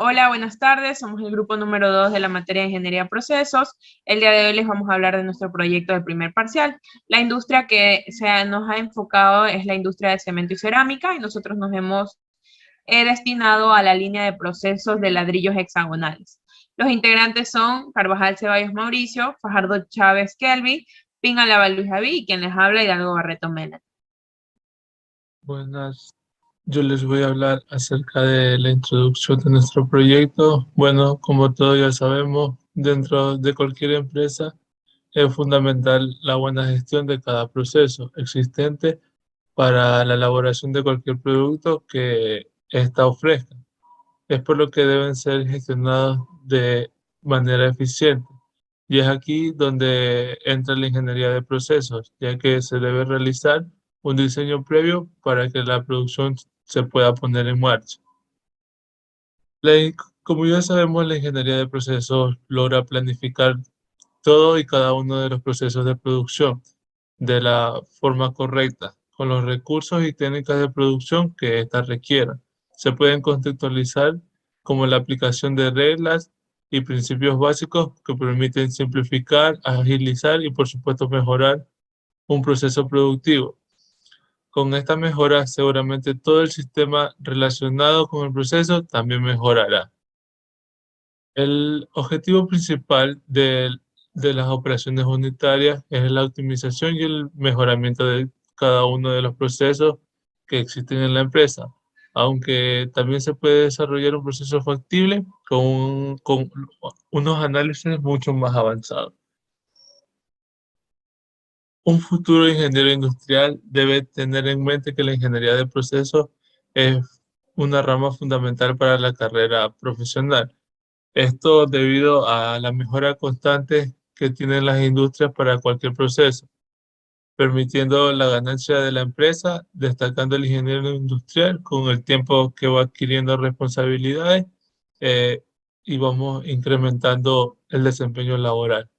Hola, buenas tardes. Somos el grupo número 2 de la materia de Ingeniería de Procesos. El día de hoy les vamos a hablar de nuestro proyecto de primer parcial. La industria que nos ha enfocado es la industria de cemento y cerámica y nosotros nos hemos destinado a la línea de procesos de ladrillos hexagonales. Los integrantes son Carvajal Ceballos Mauricio, Fajardo Chávez Kelvin, Pinalaba Luis Javi y quien les habla Hidalgo Barreto Mena. Buenas, yo les voy a hablar acerca de la introducción de nuestro proyecto. Bueno, como todos ya sabemos, dentro de cualquier empresa es fundamental la buena gestión de cada proceso existente para la elaboración de cualquier producto que ésta ofrezca. Es por lo que deben ser gestionados de manera eficiente. Y es aquí donde entra la ingeniería de procesos, ya que se debe realizar un diseño previo para que la producción se pueda poner en marcha. Como ya sabemos, la ingeniería de procesos logra planificar todo y cada uno de los procesos de producción de la forma correcta, con los recursos y técnicas de producción que ésta requiera. Se pueden contextualizar como la aplicación de reglas y principios básicos que permiten simplificar, agilizar y por supuesto mejorar un proceso productivo. Con esta mejora, seguramente todo el sistema relacionado con el proceso también mejorará. El objetivo principal de las operaciones unitarias es la optimización y el mejoramiento de cada uno de los procesos que existen en la empresa, aunque también se puede desarrollar un proceso factible con unos análisis mucho más avanzados. Un futuro ingeniero industrial debe tener en mente que la ingeniería de procesos es una rama fundamental para la carrera profesional. Esto debido a la mejora constante que tienen las industrias para cualquier proceso, permitiendo la ganancia de la empresa, destacando el ingeniero industrial con el tiempo que va adquiriendo responsabilidades eh, y vamos incrementando el desempeño laboral.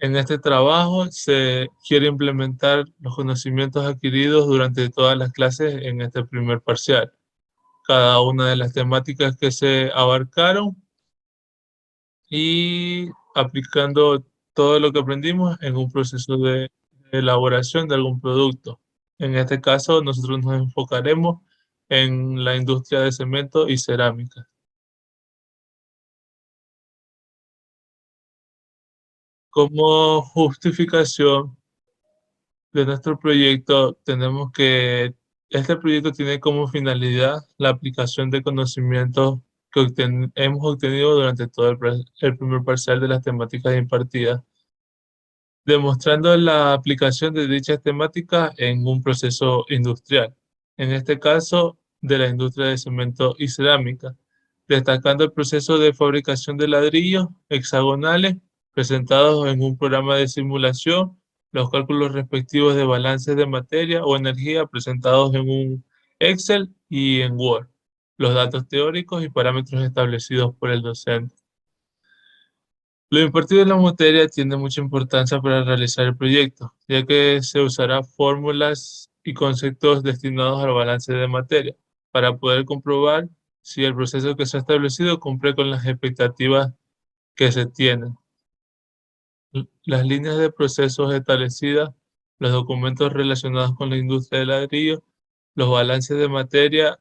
En este trabajo se quiere implementar los conocimientos adquiridos durante todas las clases en este primer parcial. Cada una de las temáticas que se abarcaron y aplicando todo lo que aprendimos en un proceso de elaboración de algún producto. En este caso, nosotros nos enfocaremos en la industria de cemento y cerámica. Como justificación de nuestro proyecto, tenemos que este proyecto tiene como finalidad la aplicación de conocimientos que hemos obtenido durante todo el primer parcial de las temáticas impartidas, demostrando la aplicación de dichas temáticas en un proceso industrial, en este caso de la industria de cemento y cerámica, destacando el proceso de fabricación de ladrillos hexagonales presentados en un programa de simulación, los cálculos respectivos de balances de materia o energía presentados en un Excel y en Word, los datos teóricos y parámetros establecidos por el docente. Lo impartido en la materia tiene mucha importancia para realizar el proyecto, ya que se usará fórmulas y conceptos destinados al balance de materia para poder comprobar si el proceso que se ha establecido cumple con las expectativas que se tienen. Las líneas de procesos establecidas, los documentos relacionados con la industria del ladrillo, los balances de materia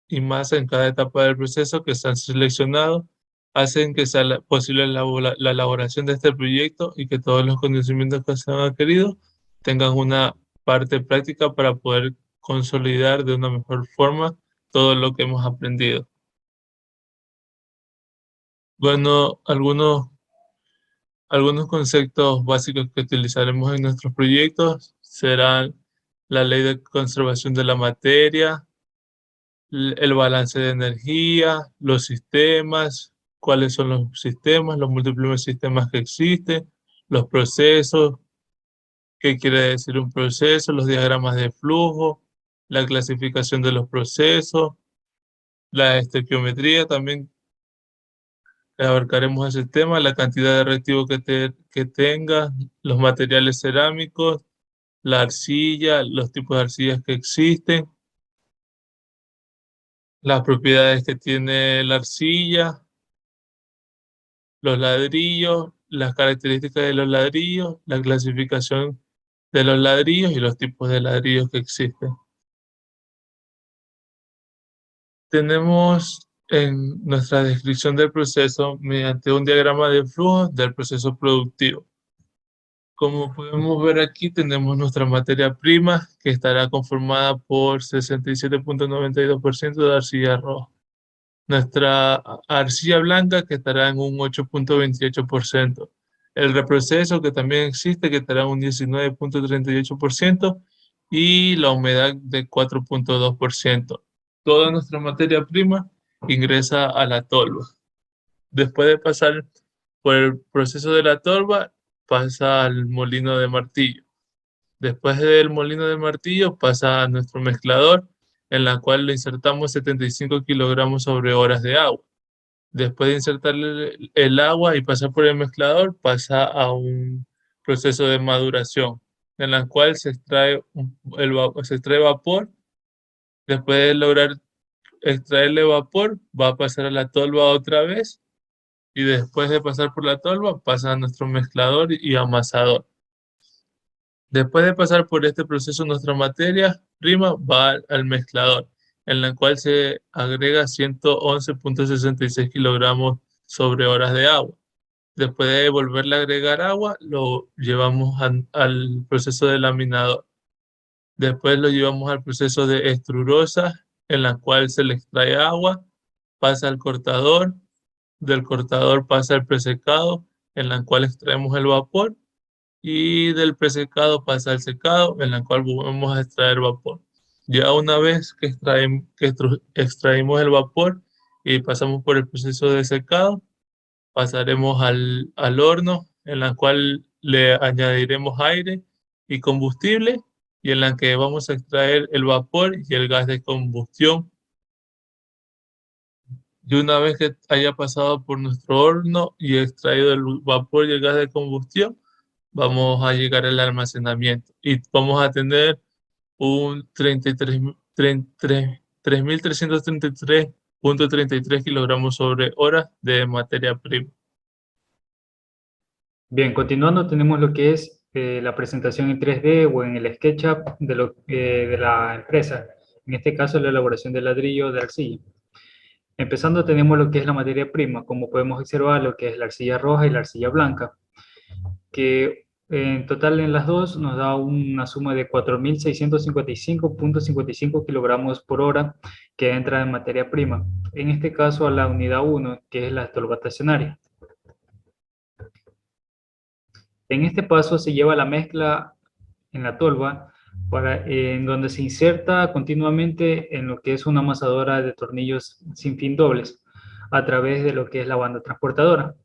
y masa en cada etapa del proceso que se han seleccionado hacen que sea posible la elaboración de este proyecto y que todos los conocimientos que se han adquirido tengan una parte práctica para poder consolidar de una mejor forma todo lo que hemos aprendido. Bueno, algunos conceptos básicos que utilizaremos en nuestros proyectos serán la ley de conservación de la materia, el balance de energía, los sistemas, cuáles son los sistemas, los múltiples sistemas que existen, los procesos, qué quiere decir un proceso, los diagramas de flujo, la clasificación de los procesos, la estequiometría también abarcaremos ese tema, la cantidad de reactivo que tenga, los materiales cerámicos, la arcilla, los tipos de arcillas que existen. las propiedades que tiene la arcilla, los ladrillos, las características de los ladrillos, la clasificación de los ladrillos y los tipos de ladrillos que existen. Tenemos en nuestra descripción del proceso mediante un diagrama de flujo del proceso productivo. Como podemos ver aquí, tenemos nuestra materia prima que estará conformada por 67.92% de arcilla roja. Nuestra arcilla blanca que estará en un 8.28%. El reproceso que también existe que estará en un 19.38% y la humedad de 4.2%. Toda nuestra materia prima ingresa a la tolva. Después de pasar por el proceso de la tolva, pasa al molino de martillo. Después del molino de martillo pasa a nuestro mezclador, en la cual le insertamos 75 kilogramos sobre horas de agua. Después de insertarle el agua y pasar por el mezclador, pasa a un proceso de maduración, en la cual se extrae, se extrae vapor. Después de lograr extraerle vapor, va a pasar a la tolva otra vez y después de pasar por la tolva, pasa a nuestro mezclador y amasador. Después de pasar por este proceso, nuestra materia prima va al mezclador, en la cual se agrega 111.66 kilogramos sobre horas de agua. Después de volverle a agregar agua, lo llevamos al proceso de laminador. Después lo llevamos al proceso de extrurosa, en la cual se le extrae agua, pasa al cortador, del cortador pasa al presecado, en la cual extraemos el vapor, y del presecado pasa al secado, en la cual vamos a extraer vapor. Ya una vez que extraímos el vapor y pasamos por el proceso de secado, pasaremos al horno, en la cual le añadiremos aire y combustible, y en la que vamos a extraer el vapor y el gas de combustión. Y una vez que haya pasado por nuestro horno y extraído el vapor y el gas de combustión, vamos a llegar al almacenamiento y vamos a tener un 3.333.33 kilogramos sobre hora de materia prima. Bien, continuando tenemos lo que es la presentación en 3D o en el SketchUp de la empresa. En este caso, la elaboración de ladrillo de arcilla. Empezando tenemos lo que es la materia prima, como podemos observar lo que es la arcilla roja y la arcilla blanca, que en total en las dos nos da una suma de 4.655.55 kilogramos por hora que entra en materia prima. En este caso a la unidad 1, que es la tolva estacionaria. En este paso se lleva la mezcla en la tolva en donde se inserta continuamente en lo que es una amasadora de tornillos sin fin dobles a través de lo que es la banda transportadora.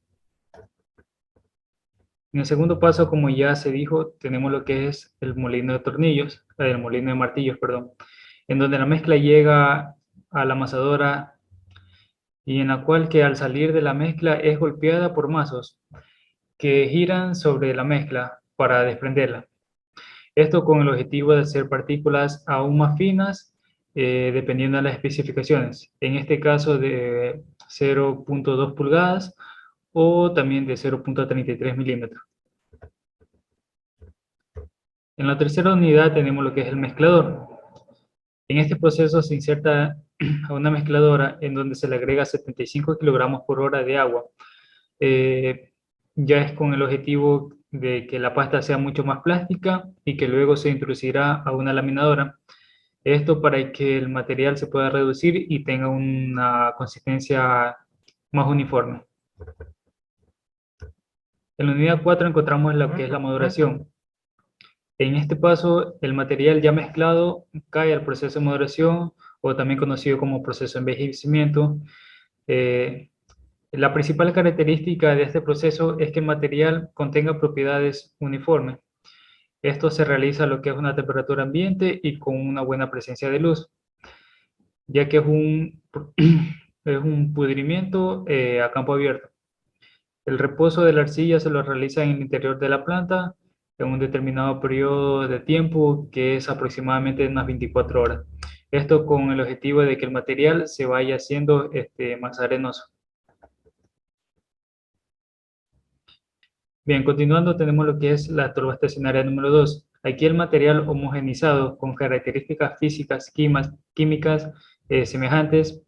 En el segundo paso, como ya se dijo, tenemos lo que es el molino de tornillos, el molino de martillos, perdón, en donde la mezcla llega a la amasadora y en la cual que al salir de la mezcla es golpeada por mazos que giran sobre la mezcla para desprenderla. Esto con el objetivo de hacer partículas aún más finas dependiendo de las especificaciones. En este caso de 0.2 pulgadas o también de 0.33 milímetros. En la tercera unidad tenemos lo que es el mezclador. En este proceso se inserta a una mezcladora en donde se le agrega 75 kilogramos por hora de agua. Ya es con el objetivo de que la pasta sea mucho más plástica y que luego se introducirá a una laminadora. Esto para que el material se pueda reducir y tenga una consistencia más uniforme. En la unidad 4 encontramos lo que es la maduración. En este paso, el material ya mezclado cae al proceso de maduración o también conocido como proceso de envejecimiento. La principal característica de este proceso es que el material contenga propiedades uniformes. Esto se realiza a lo que es una temperatura ambiente y con una buena presencia de luz, ya que es un pudrimiento a campo abierto. El reposo de la arcilla se lo realiza en el interior de la planta en un determinado periodo de tiempo que es aproximadamente unas 24 horas. Esto con el objetivo de que el material se vaya haciendo más arenoso. Bien, continuando tenemos lo que es la turba estacionaria número 2. Aquí el material homogenizado con características físicas, químicas semejantes,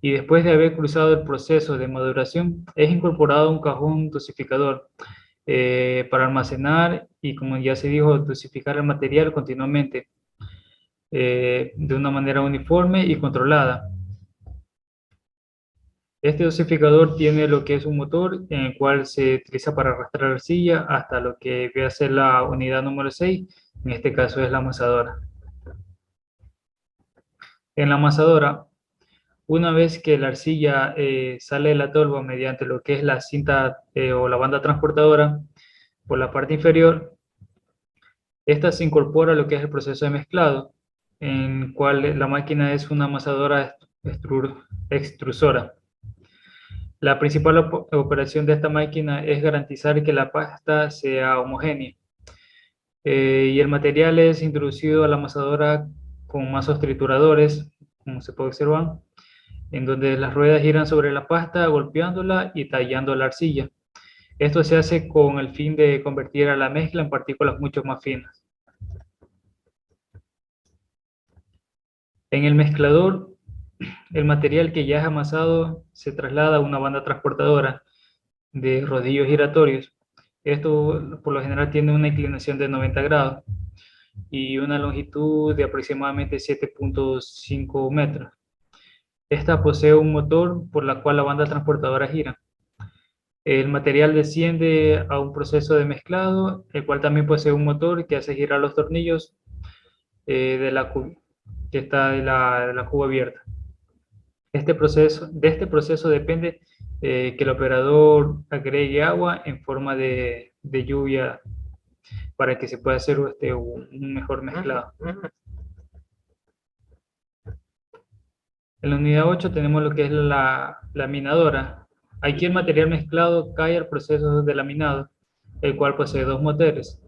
y después de haber cruzado el proceso de maduración, es incorporado a un cajón dosificador para almacenar y, como ya se dijo, dosificar el material continuamente de una manera uniforme y controlada. Este dosificador tiene lo que es un motor en el cual se utiliza para arrastrar arcilla hasta lo que viene a ser la unidad número 6, en este caso es la amasadora. En la amasadora, una vez que la arcilla sale de la tolva mediante lo que es la cinta o la banda transportadora por la parte inferior, esta se incorpora a lo que es el proceso de mezclado, en el cual la máquina es una amasadora extrusora. La principal operación de esta máquina es garantizar que la pasta sea homogénea. Y el material es introducido a la amasadora con mazos trituradores, como se puede observar, en donde las ruedas giran sobre la pasta, golpeándola y tallando la arcilla. Esto se hace con el fin de convertir a la mezcla en partículas mucho más finas. En el mezclador, el material que ya es amasado se traslada a una banda transportadora de rodillos giratorios. Esto por lo general tiene una inclinación de 90 grados y una longitud de aproximadamente 7.5 metros. Esta posee un motor por la cual la banda transportadora gira. El material desciende a un proceso de mezclado, el cual también posee un motor que hace girar los tornillos que está de la cuba abierta. De este proceso depende que el operador agregue agua en forma de lluvia para que se pueda hacer un mejor mezclado. En la unidad 8 tenemos lo que es la laminadora. Aquí el material mezclado cae al proceso de laminado, el cual posee dos motores.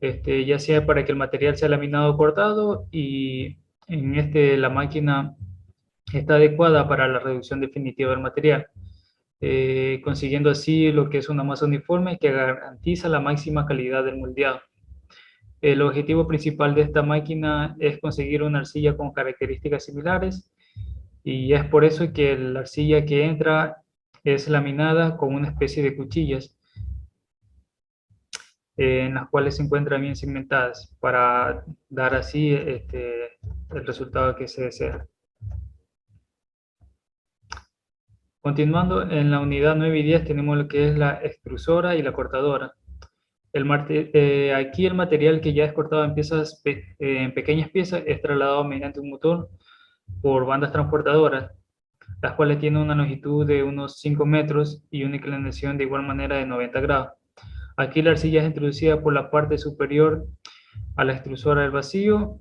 Ya sea para que el material sea laminado o cortado, y la máquina está adecuada para la reducción definitiva del material, consiguiendo así lo que es una masa uniforme que garantiza la máxima calidad del moldeado. El objetivo principal de esta máquina es conseguir una arcilla con características similares, y es por eso que la arcilla que entra es laminada con una especie de cuchillas en las cuales se encuentran bien segmentadas para dar así el resultado que se desea. Continuando, en la unidad 9 y 10 tenemos lo que es la extrusora y la cortadora. Aquí el material que ya es cortado en pequeñas piezas es trasladado mediante un motor por bandas transportadoras, las cuales tienen una longitud de unos 5 metros y una inclinación de igual manera de 90 grados. Aquí la arcilla es introducida por la parte superior a la extrusora del vacío,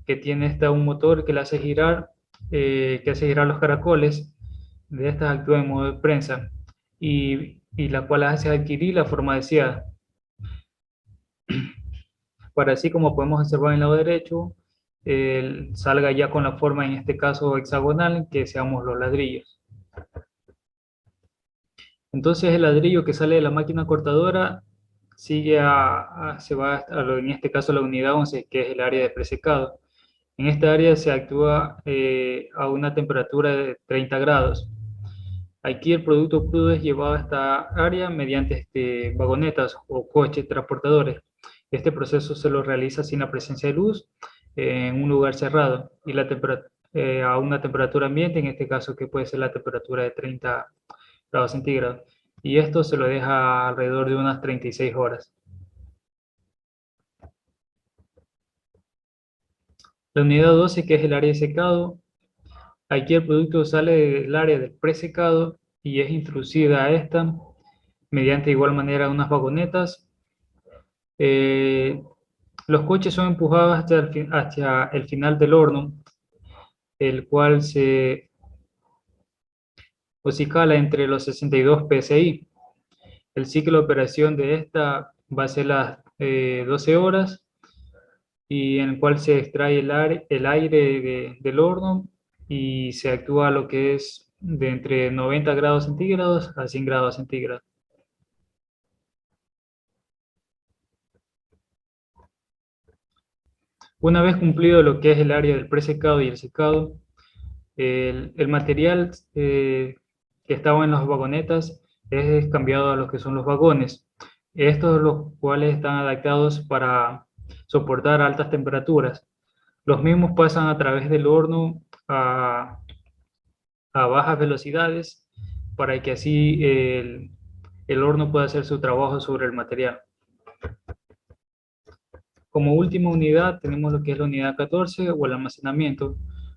que tiene un motor que la hace girar, los caracoles. De estas actúa en modo de prensa y la cual hace adquirir la forma deseada. Para así, como podemos observar en el lado derecho, salga ya con la forma, en este caso hexagonal, que seamos los ladrillos. Entonces el ladrillo que sale de la máquina cortadora sigue se va en este caso la unidad 11, que es el área de presecado. En esta área se actúa a una temperatura de 30 grados. Aquí el producto crudo es llevado a esta área mediante vagonetas o coches transportadores. Este proceso se lo realiza sin la presencia de luz en un lugar cerrado y a una temperatura ambiente, en este caso que puede ser la temperatura de 30 grados centígrados. Y esto se lo deja alrededor de unas 36 horas. La unidad 12, que es el área de secado. Aquí el producto sale del área del presecado y es introducida a esta mediante igual manera unas vagonetas. Los coches son empujados hacia el final del horno, el cual se oscila entre los 62 psi. El ciclo de operación de esta va a ser las 12 horas, y en el cual se extrae el aire del horno y se actúa lo que es de entre 90 grados centígrados a 100 grados centígrados. Una vez cumplido lo que es el área del presecado y el secado, el material que estaba en las vagonetas es cambiado a lo que son los vagones. Estos los cuales están adaptados para soportar altas temperaturas. Los mismos pasan a través del horno a bajas velocidades para que así el horno pueda hacer su trabajo sobre el material. Como última unidad tenemos lo que es la unidad 14 o el almacenamiento,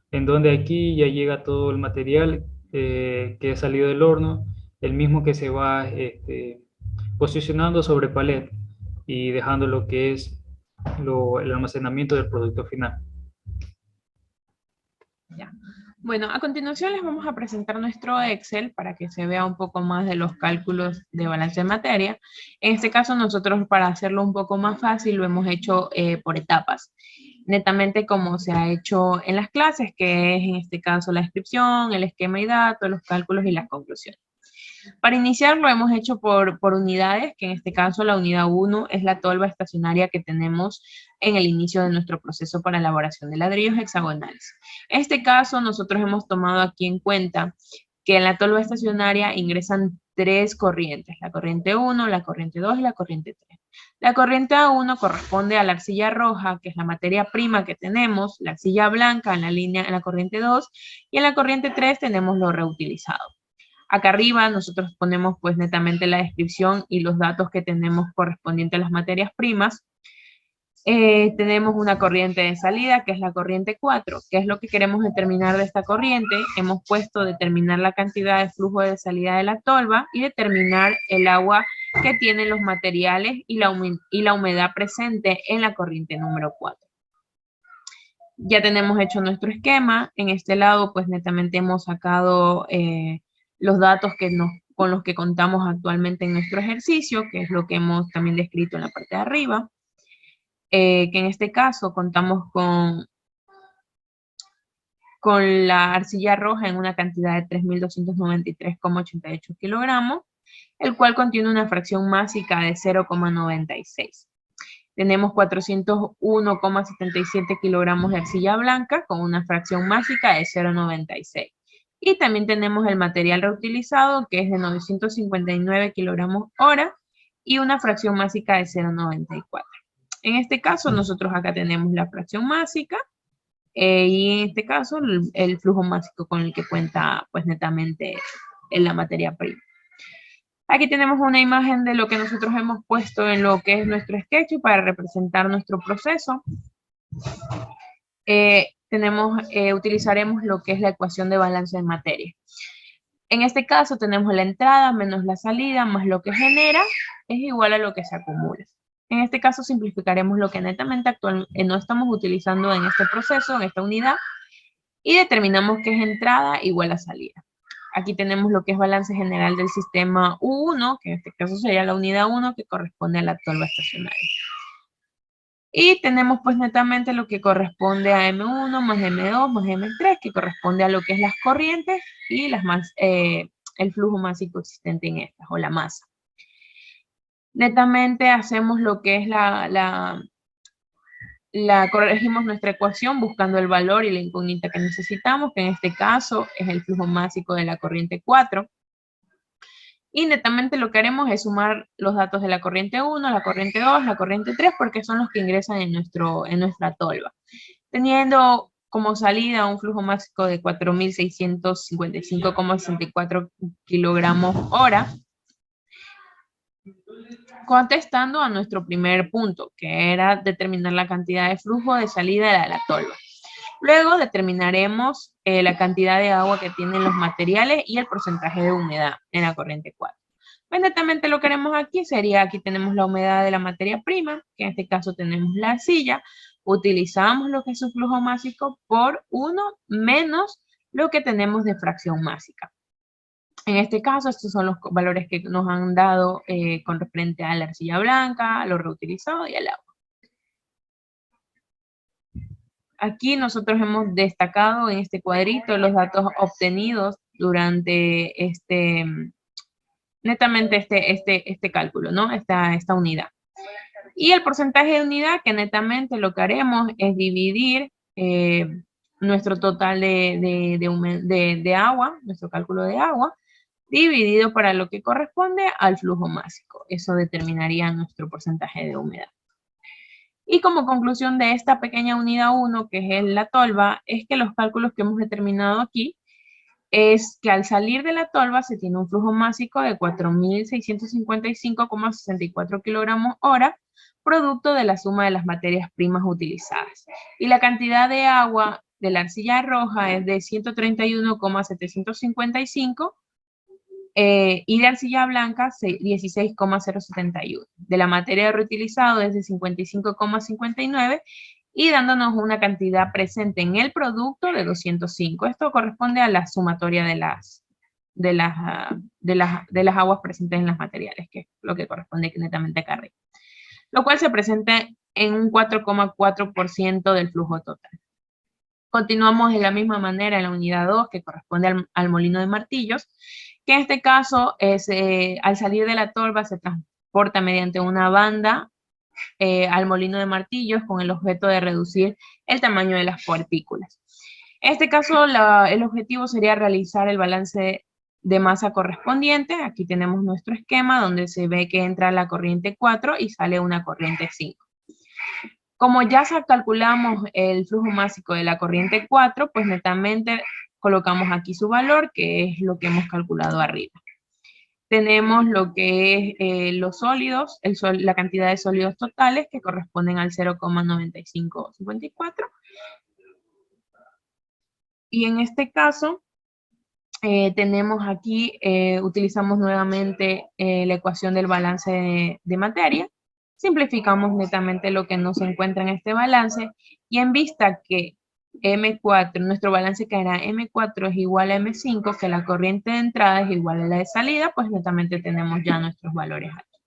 en donde aquí ya llega todo el material que ha salido del horno, el mismo que se va posicionando sobre palet y dejando lo que es el almacenamiento del producto final. Ya. Bueno, a continuación les vamos a presentar nuestro Excel para que se vea un poco más de los cálculos de balance de materia. En este caso nosotros, para hacerlo un poco más fácil, lo hemos hecho por etapas. Netamente como se ha hecho en las clases, que es en este caso la descripción, el esquema y datos, los cálculos y las conclusiones. Para iniciar lo hemos hecho por unidades, que en este caso la unidad 1 es la tolva estacionaria que tenemos en el inicio de nuestro proceso para elaboración de ladrillos hexagonales. En este caso nosotros hemos tomado aquí en cuenta que en la tolva estacionaria ingresan 3 corrientes, la corriente 1, la corriente 2 y la corriente 3. La corriente A1 corresponde a la arcilla roja, que es la materia prima que tenemos, la arcilla blanca en la corriente 2, y en la corriente 3 tenemos lo reutilizado. Acá arriba nosotros ponemos pues netamente la descripción y los datos que tenemos correspondientes a las materias primas. Tenemos una corriente de salida que es la corriente 4, que es lo que queremos determinar de esta corriente. Hemos puesto determinar la cantidad de flujo de salida de la tolva y determinar el agua que tienen los materiales y la humedad presente en la corriente número 4. Ya tenemos hecho nuestro esquema. En este lado pues netamente hemos sacado los datos con los que contamos actualmente en nuestro ejercicio, que es lo que hemos también descrito en la parte de arriba, que en este caso contamos con la arcilla roja en una cantidad de 3.293,88 kilogramos, el cual contiene una fracción másica de 0,96. Tenemos 401,77 kilogramos de arcilla blanca con una fracción másica de 0,96. Y también tenemos el material reutilizado, que es de 959 kilogramos hora y una fracción másica de 0,94. En este caso, nosotros acá tenemos la fracción másica y en este caso el flujo másico con el que cuenta pues netamente en la materia prima. Aquí tenemos una imagen de lo que nosotros hemos puesto en lo que es nuestro sketch para representar nuestro proceso. Utilizaremos lo que es la ecuación de balance de materia. En este caso tenemos la entrada menos la salida más lo que genera es igual a lo que se acumula. En este caso simplificaremos lo que netamente no estamos utilizando en este proceso, en esta unidad, y determinamos que es entrada igual a salida. Aquí tenemos lo que es balance general del sistema U1, que en este caso sería la unidad 1, que corresponde a la tolva estacionaria. Y tenemos pues netamente lo que corresponde a M1 más M2 más M3, que corresponde a lo que es las corrientes y el flujo másico existente en estas, o la masa. Netamente hacemos lo que es corregimos nuestra ecuación buscando el valor y la incógnita que necesitamos, que en este caso es el flujo másico de la corriente 4. Y netamente lo que haremos es sumar los datos de la corriente 1, la corriente 2, la corriente 3, porque son los que ingresan en nuestra tolva. Teniendo como salida un flujo másico de 4.655,64 kilogramos hora, contestando a nuestro primer punto, que era determinar la cantidad de flujo de salida de la tolva. Luego determinaremos la cantidad de agua que tienen los materiales y el porcentaje de humedad en la corriente 4. Pues netamente lo que haremos aquí sería, aquí tenemos la humedad de la materia prima, que en este caso tenemos la arcilla, utilizamos lo que es su flujo másico por 1 menos lo que tenemos de fracción másica. En este caso, estos son los valores que nos han dado con referente a la arcilla blanca, a lo reutilizado y al agua. Aquí nosotros hemos destacado en este cuadrito los datos obtenidos durante netamente este cálculo, ¿no? Esta unidad. Y el porcentaje de unidad, que netamente lo que haremos es dividir nuestro total de agua, nuestro cálculo de agua, dividido para lo que corresponde al flujo másico. Eso determinaría nuestro porcentaje de humedad. Y como conclusión de esta pequeña unidad 1, que es la tolva, es que los cálculos que hemos determinado aquí es que al salir de la tolva se tiene un flujo másico de 4.655,64 kilogramos hora, producto de la suma de las materias primas utilizadas. Y la cantidad de agua de la arcilla roja es de 131,755 y de arcilla blanca 16,071. De la materia reutilizado es de 55,59 y dándonos una cantidad presente en el producto de 205. Esto corresponde a la sumatoria de las aguas presentes en los materiales, que es lo que corresponde netamente acá arriba. Lo cual se presenta en un 4,4% del flujo total. Continuamos de la misma manera en la unidad 2, que corresponde al molino de martillos, que en este caso es, al salir de la tolva se transporta mediante una banda al molino de martillos con el objeto de reducir el tamaño de las partículas. En este caso, el objetivo sería realizar el balance de masa correspondiente. Aquí tenemos nuestro esquema donde se ve que entra la corriente 4 y sale una corriente 5. Como ya calculamos el flujo másico de la corriente 4, pues netamente colocamos aquí su valor, que es lo que hemos calculado arriba. Tenemos lo que es los sólidos, la cantidad de sólidos totales que corresponden al 0,9554. Y en este caso, tenemos aquí, utilizamos nuevamente la ecuación del balance de materia. Simplificamos netamente lo que no se encuentra en este balance. Y en vista que M4, nuestro balance caerá M4 es igual a M5, que la corriente de entrada es igual a la de salida, pues netamente tenemos ya nuestros valores aquí.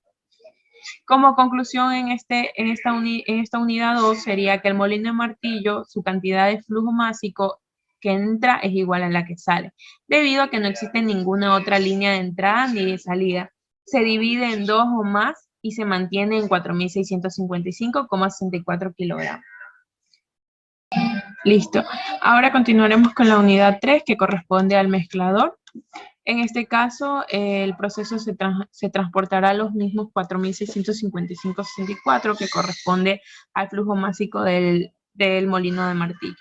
Como conclusión en esta unidad 2 sería que el molino de martillo, su cantidad de flujo másico que entra es igual a la que sale, debido a que no existe ninguna otra línea de entrada ni de salida. Se divide en 2 o más y se mantiene en 4.655,64 kilogramos. Listo. Ahora continuaremos con la unidad 3, que corresponde al mezclador. En este caso, el proceso se transportará a los mismos 4.655,64, que corresponde al flujo másico del molino de martillo.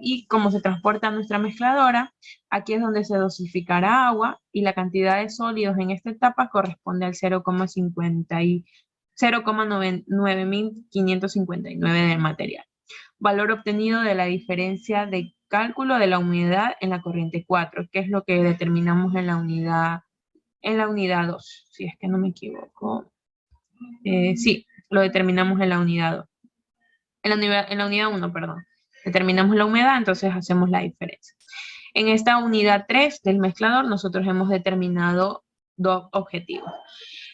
Y como se transporta a nuestra mezcladora, aquí es donde se dosificará agua y la cantidad de sólidos en esta etapa corresponde al 0,9559 del material. Valor obtenido de la diferencia de cálculo de la humedad en la corriente 4, que es lo que determinamos en la unidad 2, si es que no me equivoco. Sí, lo determinamos en la unidad 2. En la unidad 1, perdón. Determinamos la humedad, entonces hacemos la diferencia. En esta unidad 3 del mezclador, nosotros hemos determinado 2 objetivos.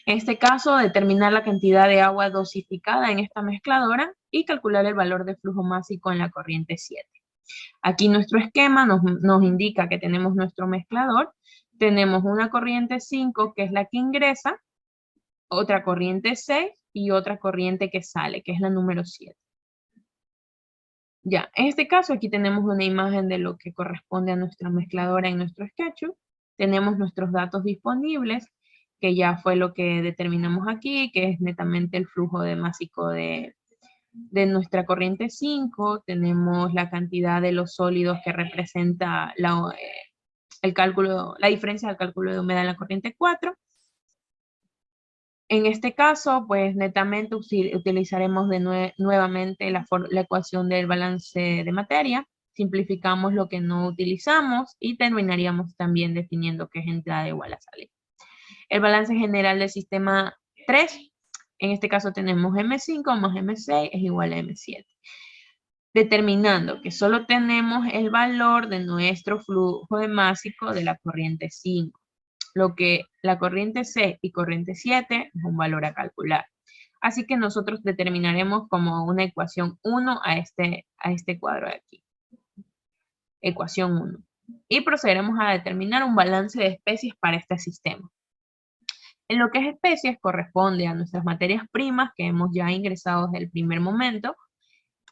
En este caso, determinar la cantidad de agua dosificada en esta mezcladora y calcular el valor de flujo másico en la corriente 7. Aquí nuestro esquema nos indica que tenemos nuestro mezclador, tenemos una corriente 5 que es la que ingresa, otra corriente 6 y otra corriente que sale, que es la número 7. Ya, en este caso aquí tenemos una imagen de lo que corresponde a nuestra mezcladora en nuestro SketchUp. Tenemos nuestros datos disponibles, que ya fue lo que determinamos aquí, que es netamente el flujo másico de nuestra corriente 5. Tenemos la cantidad de los sólidos que representa la diferencia del cálculo de humedad en la corriente 4. En este caso, pues netamente utilizaremos nuevamente la ecuación del balance de materia, simplificamos lo que no utilizamos y terminaríamos también definiendo qué es entrada igual a salida. El balance general del sistema 3, en este caso tenemos M5 más M6 es igual a M7. Determinando que solo tenemos el valor de nuestro flujo de másico de la corriente 5. Lo que la corriente 6 y corriente 7 es un valor a calcular. Así que nosotros determinaremos como una ecuación 1 a este cuadro de aquí. Ecuación 1. Y procederemos a determinar un balance de especies para este sistema. En lo que es especies corresponde a nuestras materias primas que hemos ya ingresado desde el primer momento,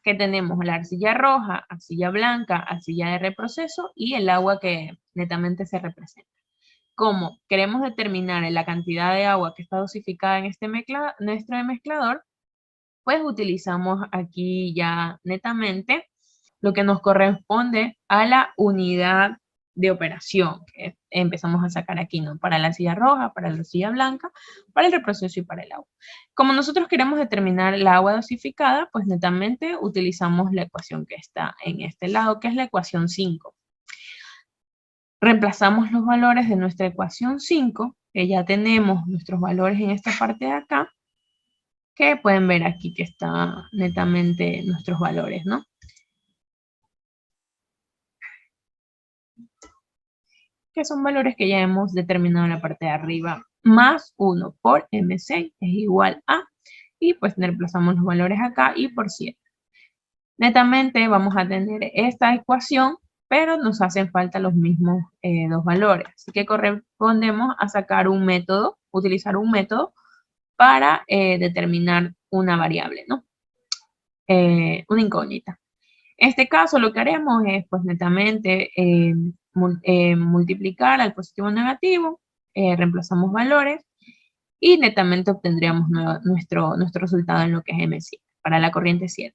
que tenemos la arcilla roja, arcilla blanca, arcilla de reproceso y el agua que netamente se representa. Como queremos determinar la cantidad de agua que está dosificada en nuestro mezclador, pues utilizamos aquí ya netamente lo que nos corresponde a la unidad de operación que empezamos a sacar aquí, ¿no? Para la arcilla roja, para la arcilla blanca, para el reproceso y para el agua. Como nosotros queremos determinar la agua dosificada, pues netamente utilizamos la ecuación que está en este lado, que es la ecuación 5. Reemplazamos los valores de nuestra ecuación 5, que ya tenemos nuestros valores en esta parte de acá, que pueden ver aquí que está netamente nuestros valores, ¿no? Que son valores que ya hemos determinado en la parte de arriba, más 1 por M6 es igual a, y pues reemplazamos los valores acá y por 7. Netamente vamos a tener esta ecuación, pero nos hacen falta los mismos dos valores. Así que correspondemos a sacar un método, utilizar un método para determinar una variable, ¿no? Una incógnita. En este caso lo que haremos es pues netamente multiplicar al positivo o negativo, reemplazamos valores y netamente obtendríamos nuestro resultado en lo que es M7 para la corriente 7.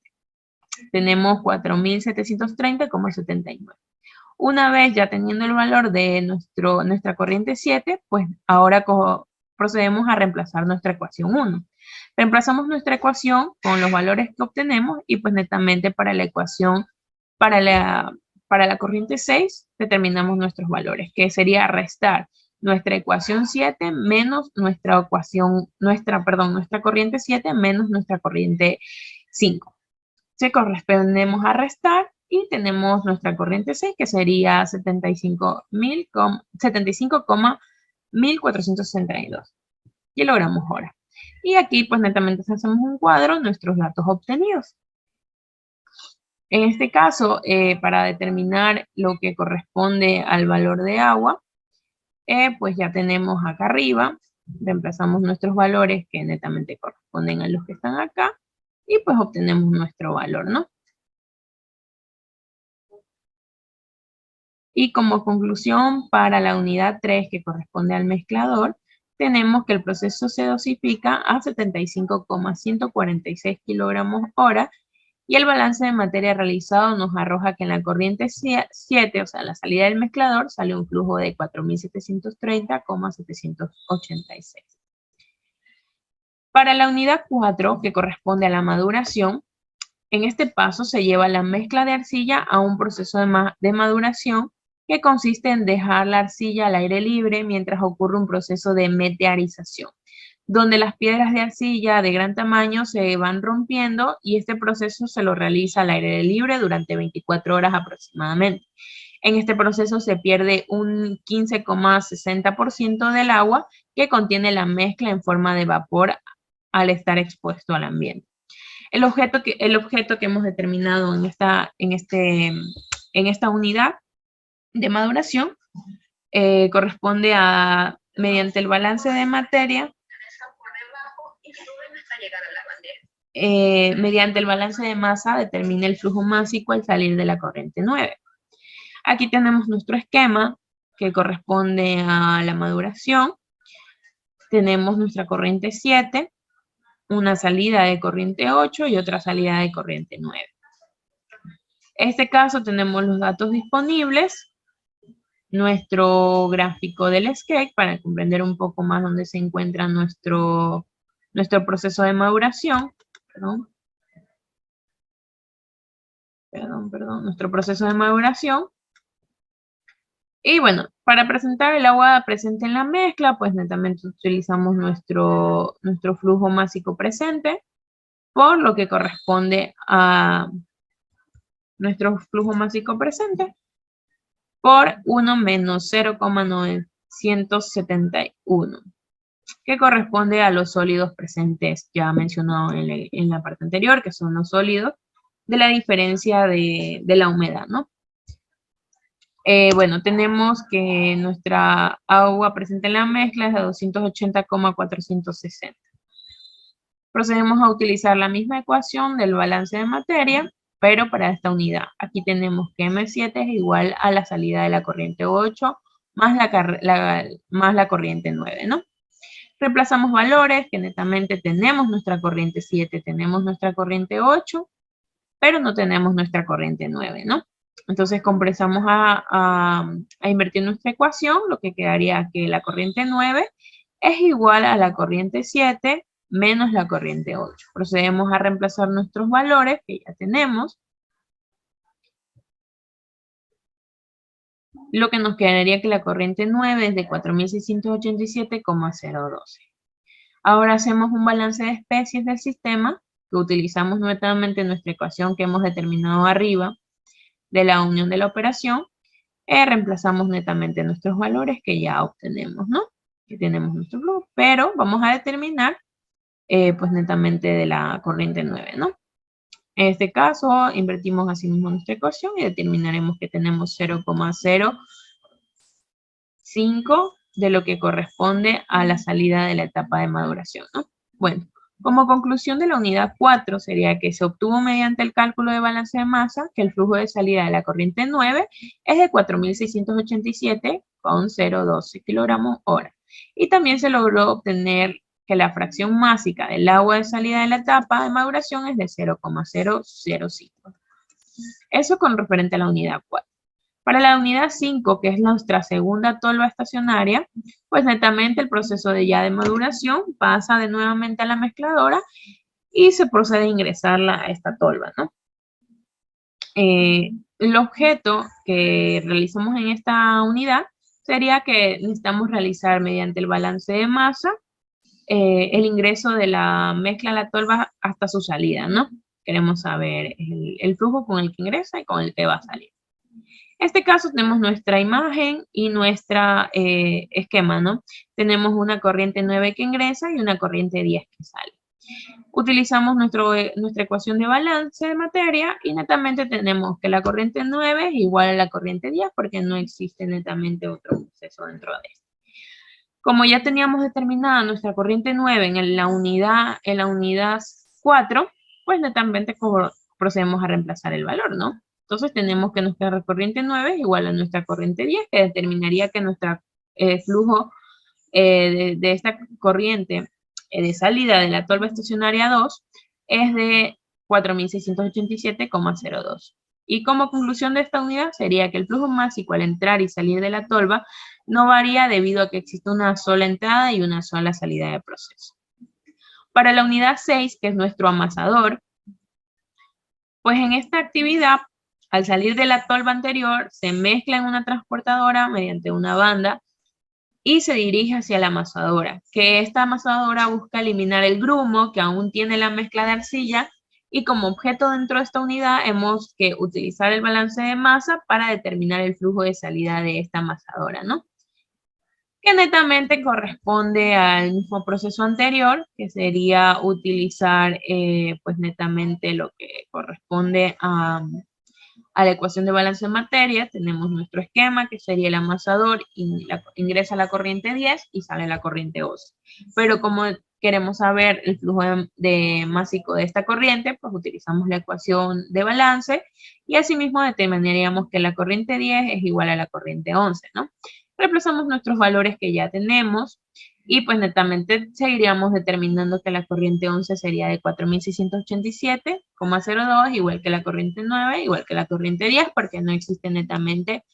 Tenemos 4.730,79. Una vez ya teniendo el valor de nuestra corriente 7, pues ahora procedemos a reemplazar nuestra ecuación 1. Reemplazamos nuestra ecuación con los valores que obtenemos y pues netamente para la ecuación, para la corriente 6, determinamos nuestros valores, que sería restar nuestra ecuación 7 menos nuestra corriente 7 menos nuestra corriente 5. Se correspondemos a restar y tenemos nuestra corriente 6 que sería 75,1462. Y logramos ahora. Y aquí pues netamente hacemos un cuadro, nuestros datos obtenidos. En este caso, para determinar lo que corresponde al valor de agua, pues ya tenemos acá arriba, reemplazamos nuestros valores que netamente corresponden a los que están acá y pues obtenemos nuestro valor, ¿no? Y como conclusión, para la unidad 3 que corresponde al mezclador, tenemos que el proceso se dosifica a 75,146 kilogramos hora y el balance de materia realizado nos arroja que en la corriente 7, o sea, la salida del mezclador, sale un flujo de 4.730,786. Para la unidad 4, que corresponde a la maduración, en este paso se lleva la mezcla de arcilla a un proceso de maduración que consiste en dejar la arcilla al aire libre mientras ocurre un proceso de meteorización, donde las piedras de arcilla de gran tamaño se van rompiendo y este proceso se lo realiza al aire libre durante 24 horas aproximadamente. En este proceso se pierde un 15,60% del agua que contiene la mezcla en forma de vapor al estar expuesto al ambiente. El objeto que hemos determinado en esta unidad de maduración corresponde a, mediante el balance de materia, mediante el balance de masa determina el flujo másico al salir de la corriente 9. Aquí tenemos nuestro esquema que corresponde a la maduración. Tenemos nuestra corriente 7, una salida de corriente 8 y otra salida de corriente 9. En este caso tenemos los datos disponibles, nuestro gráfico del sketch para comprender un poco más dónde se encuentra nuestro proceso de maduración. Nuestro proceso de maduración. Y bueno, para presentar el agua presente en la mezcla, pues netamente utilizamos nuestro flujo másico presente, por lo que corresponde a nuestro flujo másico presente, por 1 menos 0,971. que corresponde a los sólidos presentes ya mencionado en la parte anterior, que son los sólidos, de la diferencia de la humedad, ¿no? Bueno, tenemos que nuestra agua presente en la mezcla es de 280,460. Procedemos a utilizar la misma ecuación del balance de materia, pero para esta unidad. Aquí tenemos que M7 es igual a la salida de la corriente 8 más la corriente 9, ¿no? Reemplazamos valores, que netamente tenemos nuestra corriente 7, tenemos nuestra corriente 8, pero no tenemos nuestra corriente 9, ¿no? Entonces comenzamos a invertir nuestra ecuación, lo que quedaría que la corriente 9 es igual a la corriente 7 menos la corriente 8. Procedemos a reemplazar nuestros valores que ya tenemos. Lo que nos quedaría que la corriente 9 es de 4.687,012. Ahora hacemos un balance de especies del sistema, que utilizamos nuevamente nuestra ecuación que hemos determinado arriba de la unión de la operación. Reemplazamos netamente nuestros valores que ya obtenemos, ¿no? Que tenemos nuestro flujo, pero vamos a determinar pues netamente de la corriente 9, ¿no? En este caso, invertimos así mismo nuestra ecuación y determinaremos que tenemos 0,05 de lo que corresponde a la salida de la etapa de maduración, ¿no? Bueno, como conclusión de la unidad 4 sería que se obtuvo mediante el cálculo de balance de masa que el flujo de salida de la corriente 9 es de 4.687,012 kilogramos hora. Y también se logró obtener que la fracción másica del agua de salida de la etapa de maduración es de 0,005. Eso con referente a la unidad 4. Para la unidad 5, que es nuestra segunda tolva estacionaria, pues netamente el proceso de maduración pasa de nuevamente a la mezcladora y se procede a ingresarla a esta tolva, ¿no? El objeto que realizamos en esta unidad sería que necesitamos realizar mediante el balance de masa el ingreso de la mezcla a la tolva hasta su salida, ¿no? Queremos saber el flujo con el que ingresa y con el que va a salir. En este caso tenemos nuestra imagen y nuestra esquema, ¿no? Tenemos una corriente 9 que ingresa y una corriente 10 que sale. Utilizamos nuestra ecuación de balance de materia y netamente tenemos que la corriente 9 es igual a la corriente 10 porque no existe netamente otro proceso dentro de esto. Como ya teníamos determinada nuestra corriente 9 en la unidad 4, pues netamente procedemos a reemplazar el valor, ¿no? Entonces tenemos que nuestra corriente 9 es igual a nuestra corriente 10, que determinaría que nuestro flujo de esta corriente de salida de la tolva estacionaria 2 es de 4.687,02. Y como conclusión de esta unidad sería que el flujo másico al entrar y salir de la tolva no varía debido a que existe una sola entrada y una sola salida de proceso. Para la unidad 6, que es nuestro amasador, pues en esta actividad, al salir de la tolva anterior, se mezcla en una transportadora mediante una banda y se dirige hacia la amasadora, que esta amasadora busca eliminar el grumo que aún tiene la mezcla de arcilla y como objeto dentro de esta unidad hemos que utilizar el balance de masa para determinar el flujo de salida de esta amasadora, ¿no? Que netamente corresponde al mismo proceso anterior, que sería utilizar pues netamente lo que corresponde a la ecuación de balance de materia. Tenemos nuestro esquema, que sería el amasador, ingresa la corriente 10 y sale la corriente 11. Pero como queremos saber el flujo de másico de esta corriente, pues utilizamos la ecuación de balance y asimismo determinaríamos que la corriente 10 es igual a la corriente 11, ¿no? Reemplazamos nuestros valores que ya tenemos y pues netamente seguiríamos determinando que la corriente 11 sería de 4.687,02, igual que la corriente 9, igual que la corriente 10, porque no existen netamente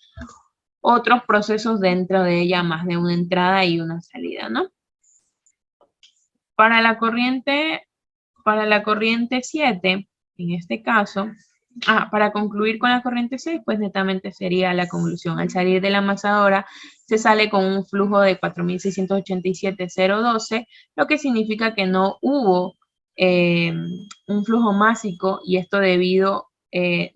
otros procesos dentro de ella, más de una entrada y una salida, ¿no? Para la corriente 7, en este caso, para concluir con la corriente 6, pues netamente sería la conclusión. Al salir de la amasadora, se sale con un flujo de 4.687,012, lo que significa que no hubo un flujo másico y esto debido, que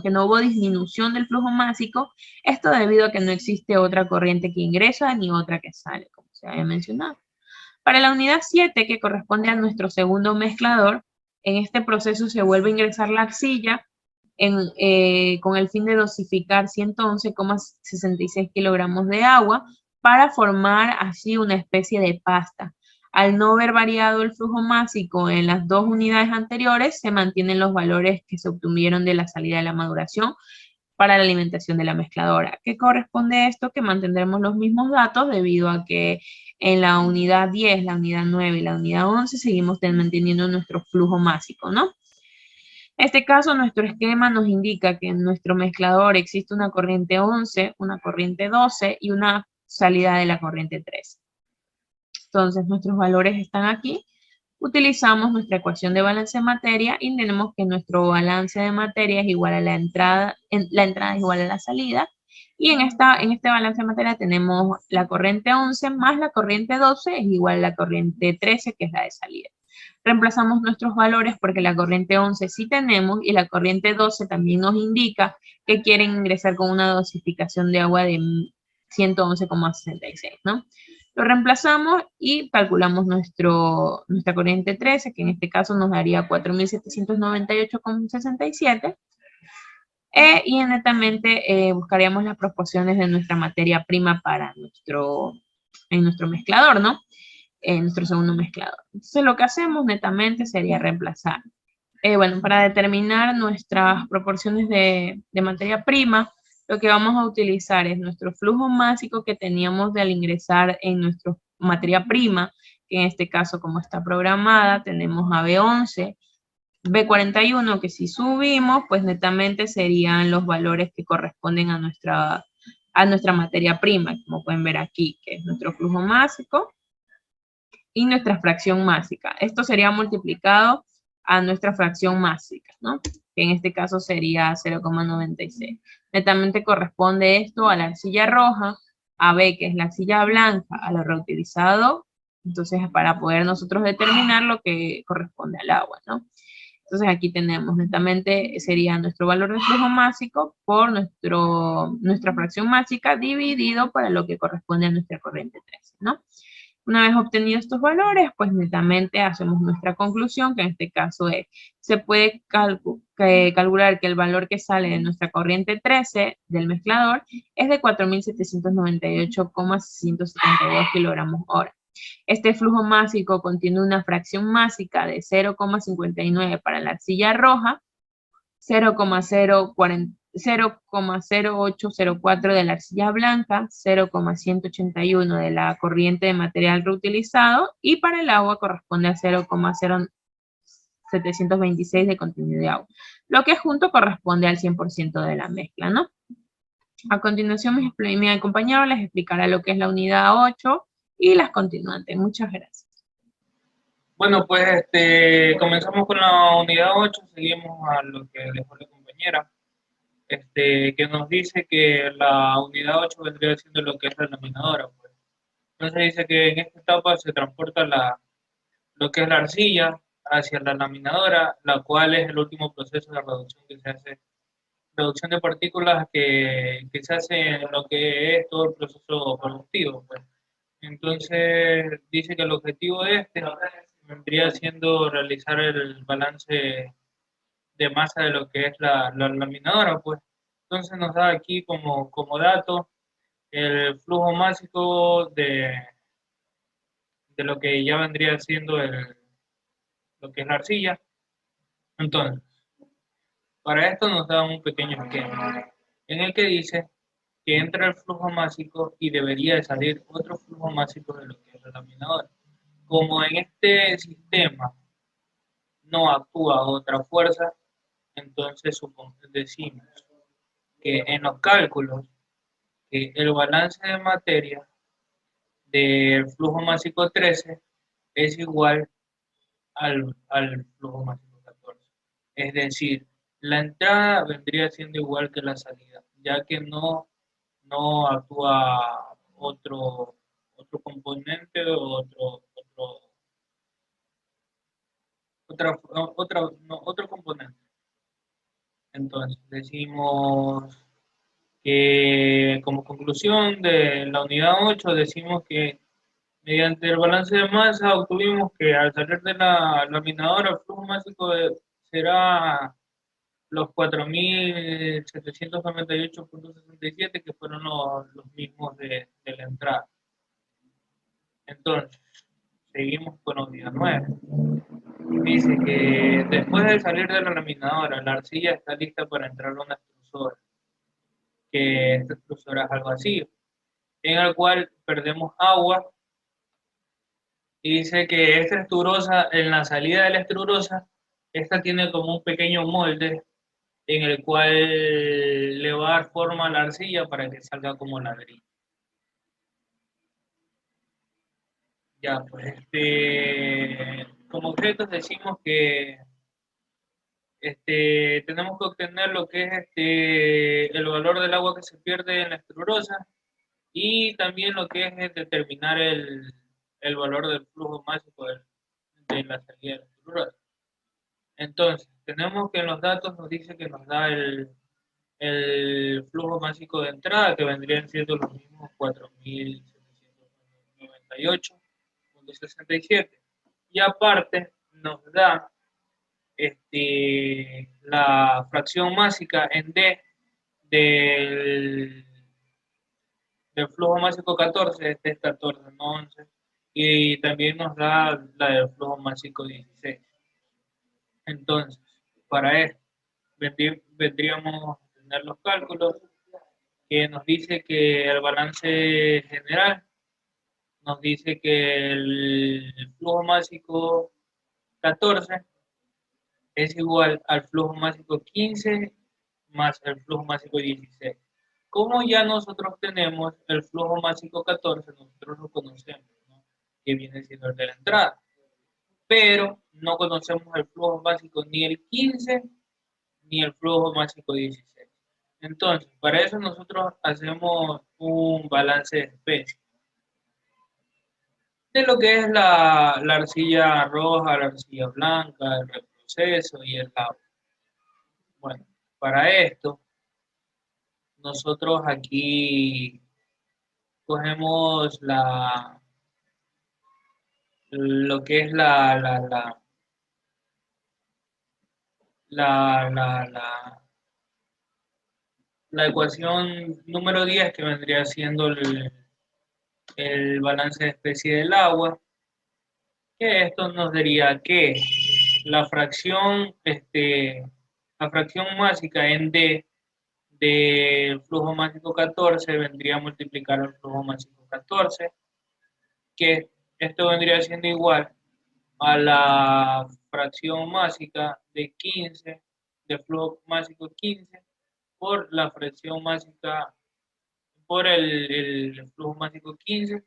no hubo disminución del flujo másico, esto debido a que no existe otra corriente que ingresa ni otra que sale, como se había mencionado. Para la unidad 7, que corresponde a nuestro segundo mezclador, en este proceso se vuelve a ingresar la arcilla con el fin de dosificar 111,66 kilogramos de agua para formar así una especie de pasta. Al no haber variado el flujo másico en las dos unidades anteriores, se mantienen los valores que se obtuvieron de la salida de la maduración para la alimentación de la mezcladora. ¿Qué corresponde a esto? Que mantendremos los mismos datos debido a que en la unidad 10, la unidad 9 y la unidad 11 seguimos manteniendo nuestro flujo másico, ¿no? En este caso, nuestro esquema nos indica que en nuestro mezclador existe una corriente 11, una corriente 12 y una salida de la corriente 13. Entonces, nuestros valores están aquí. Utilizamos nuestra ecuación de balance de materia y tenemos que nuestro balance de materia es igual a la entrada es igual a la salida. Y en este balance de materia tenemos la corriente 11 más la corriente 12 es igual a la corriente 13, que es la de salida. Reemplazamos nuestros valores porque la corriente 11 sí tenemos y la corriente 12 también nos indica que quieren ingresar con una dosificación de agua de 111,66, ¿no? Lo reemplazamos y calculamos nuestra corriente 13, que en este caso nos daría 4.798,67. Y netamente buscaríamos las proporciones de nuestra materia prima para en nuestro mezclador, ¿no? En nuestro segundo mezclador. Entonces lo que hacemos netamente sería reemplazar. Bueno, para determinar nuestras proporciones de materia prima, lo que vamos a utilizar es nuestro flujo másico que teníamos al ingresar en nuestra materia prima, que en este caso, como está programada, tenemos a B11, B41, que si subimos, pues netamente serían los valores que corresponden a nuestra materia prima, como pueden ver aquí, que es nuestro flujo másico y nuestra fracción másica. Esto sería multiplicado a nuestra fracción másica, ¿no? Que en este caso sería 0,96. Netamente corresponde esto a la arcilla roja, a B, que es la arcilla blanca, a lo reutilizado. Entonces, para poder nosotros determinar lo que corresponde al agua, ¿no? Entonces, aquí tenemos netamente sería nuestro valor de flujo másico por nuestra fracción másica dividido para lo que corresponde a nuestra corriente 13, ¿no? Una vez obtenidos estos valores, pues netamente hacemos nuestra conclusión, que en este caso es, se puede calcular que el valor que sale de nuestra corriente 13 del mezclador es de 4.798,672 kilogramos hora. Este flujo másico contiene una fracción másica de 0,59 para la arcilla roja, 0,0804 de la arcilla blanca, 0,181 de la corriente de material reutilizado y para el agua corresponde a 0,0726 de contenido de agua, lo que junto corresponde al 100% de la mezcla, ¿no? A continuación mi compañero les explicará lo que es la unidad 8 y las continuantes. Muchas gracias. Bueno, pues comenzamos con la unidad 8, seguimos a lo que dejó la compañera, que nos dice que la unidad 8 vendría siendo lo que es la laminadora. Pues. Entonces dice que en esta etapa se transporta lo que es la arcilla hacia la laminadora, la cual es el último proceso de reducción que se hace, reducción de partículas que se hace en lo que es todo el proceso productivo. Pues. Entonces dice que el objetivo de vendría siendo realizar el balance de masa de lo que es la laminadora, pues. Entonces nos da aquí como dato el flujo másico de lo que ya vendría siendo lo que es la arcilla. Entonces, para esto nos da un pequeño esquema en el que dice que entra el flujo másico y debería de salir otro flujo másico de lo que es la laminadora. Como en este sistema no actúa otra fuerza, entonces decimos que en los cálculos que el balance de materia del flujo másico 13 es igual al flujo másico 14. Es decir, la entrada vendría siendo igual que la salida, ya que no actúa otro componente o otro componente. Entonces decimos que como conclusión de la unidad 8 decimos que Mediante el balance de masa obtuvimos que al salir de la laminadora el flujo másico será los 4.798,67 que fueron los mismos de la entrada. Entonces, seguimos con la unidad 9. Dice que después de salir de la laminadora, la arcilla está lista para entrar a una extrusora, que esta extrusora es al vacío, en el cual perdemos agua. Y dice que esta extrurosa, en la salida de la extrurosa, esta tiene como un pequeño molde en el cual le va a dar forma a la arcilla para que salga como ladrillo. Ya, pues como objetos decimos que tenemos que obtener lo que es el valor del agua que se pierde en la extrurosa y también lo que es determinar el valor del flujo máximo de la salida de la extrurosa. Entonces, tenemos que en los datos nos dice que nos da el flujo másico de entrada, que vendrían siendo los mismos 4.798,67. Y aparte nos da la fracción másica en D del, del flujo másico 14, este es 14, no 11, y también nos da la del flujo másico 16. Entonces, para esto vendríamos a tener los cálculos que nos dice que el balance general nos dice que el flujo másico 14 es igual al flujo másico 15 más el flujo másico 16. Como ya nosotros tenemos el flujo másico 14, nosotros lo conocemos, ¿no? Que viene siendo el de la entrada, pero no conocemos el flujo másico ni el 15 ni el flujo másico 16. Entonces, para eso nosotros hacemos un balance de especie de lo que es la arcilla roja, la arcilla blanca, el reproceso y el agua. Bueno, para esto, nosotros aquí cogemos lo que es la, la, la, la ecuación número 10 que vendría siendo el balance de especie del agua, que esto nos daría que la fracción, la fracción másica en D del flujo másico 14 vendría a multiplicar el flujo másico 14, que esto vendría siendo igual a la fracción másica de 15, de flujo másico 15, por la fracción másica, por el flujo másico 15,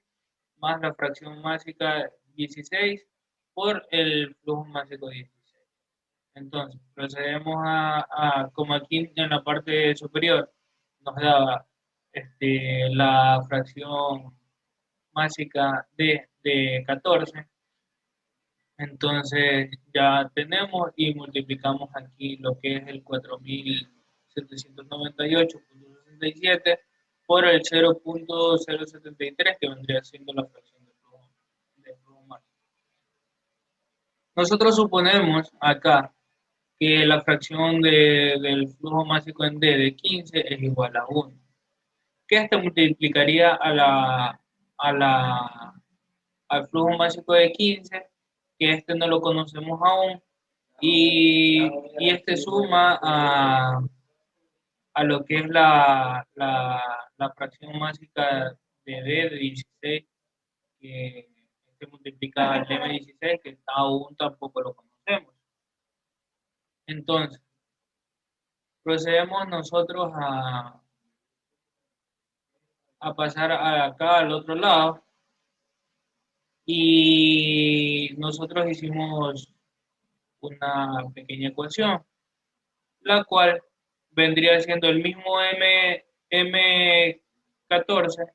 más la fracción másica 16, por el flujo másico 16. Entonces, procedemos como aquí en la parte superior, nos daba la fracción másica de 14, entonces ya tenemos y multiplicamos aquí lo que es el 4.798,67 por el 0.073 que vendría siendo la fracción de flujo máximo. Nosotros suponemos acá que la fracción del flujo másico en D de 15 es igual a 1, que esto multiplicaría al flujo másico de 15, que este no lo conocemos aún, y este suma a lo que es la fracción másica de D de 16, que se multiplica al M16, que aún tampoco lo conocemos. Entonces, procedemos nosotros a pasar acá al otro lado y nosotros hicimos una pequeña ecuación, la cual vendría siendo el mismo M14,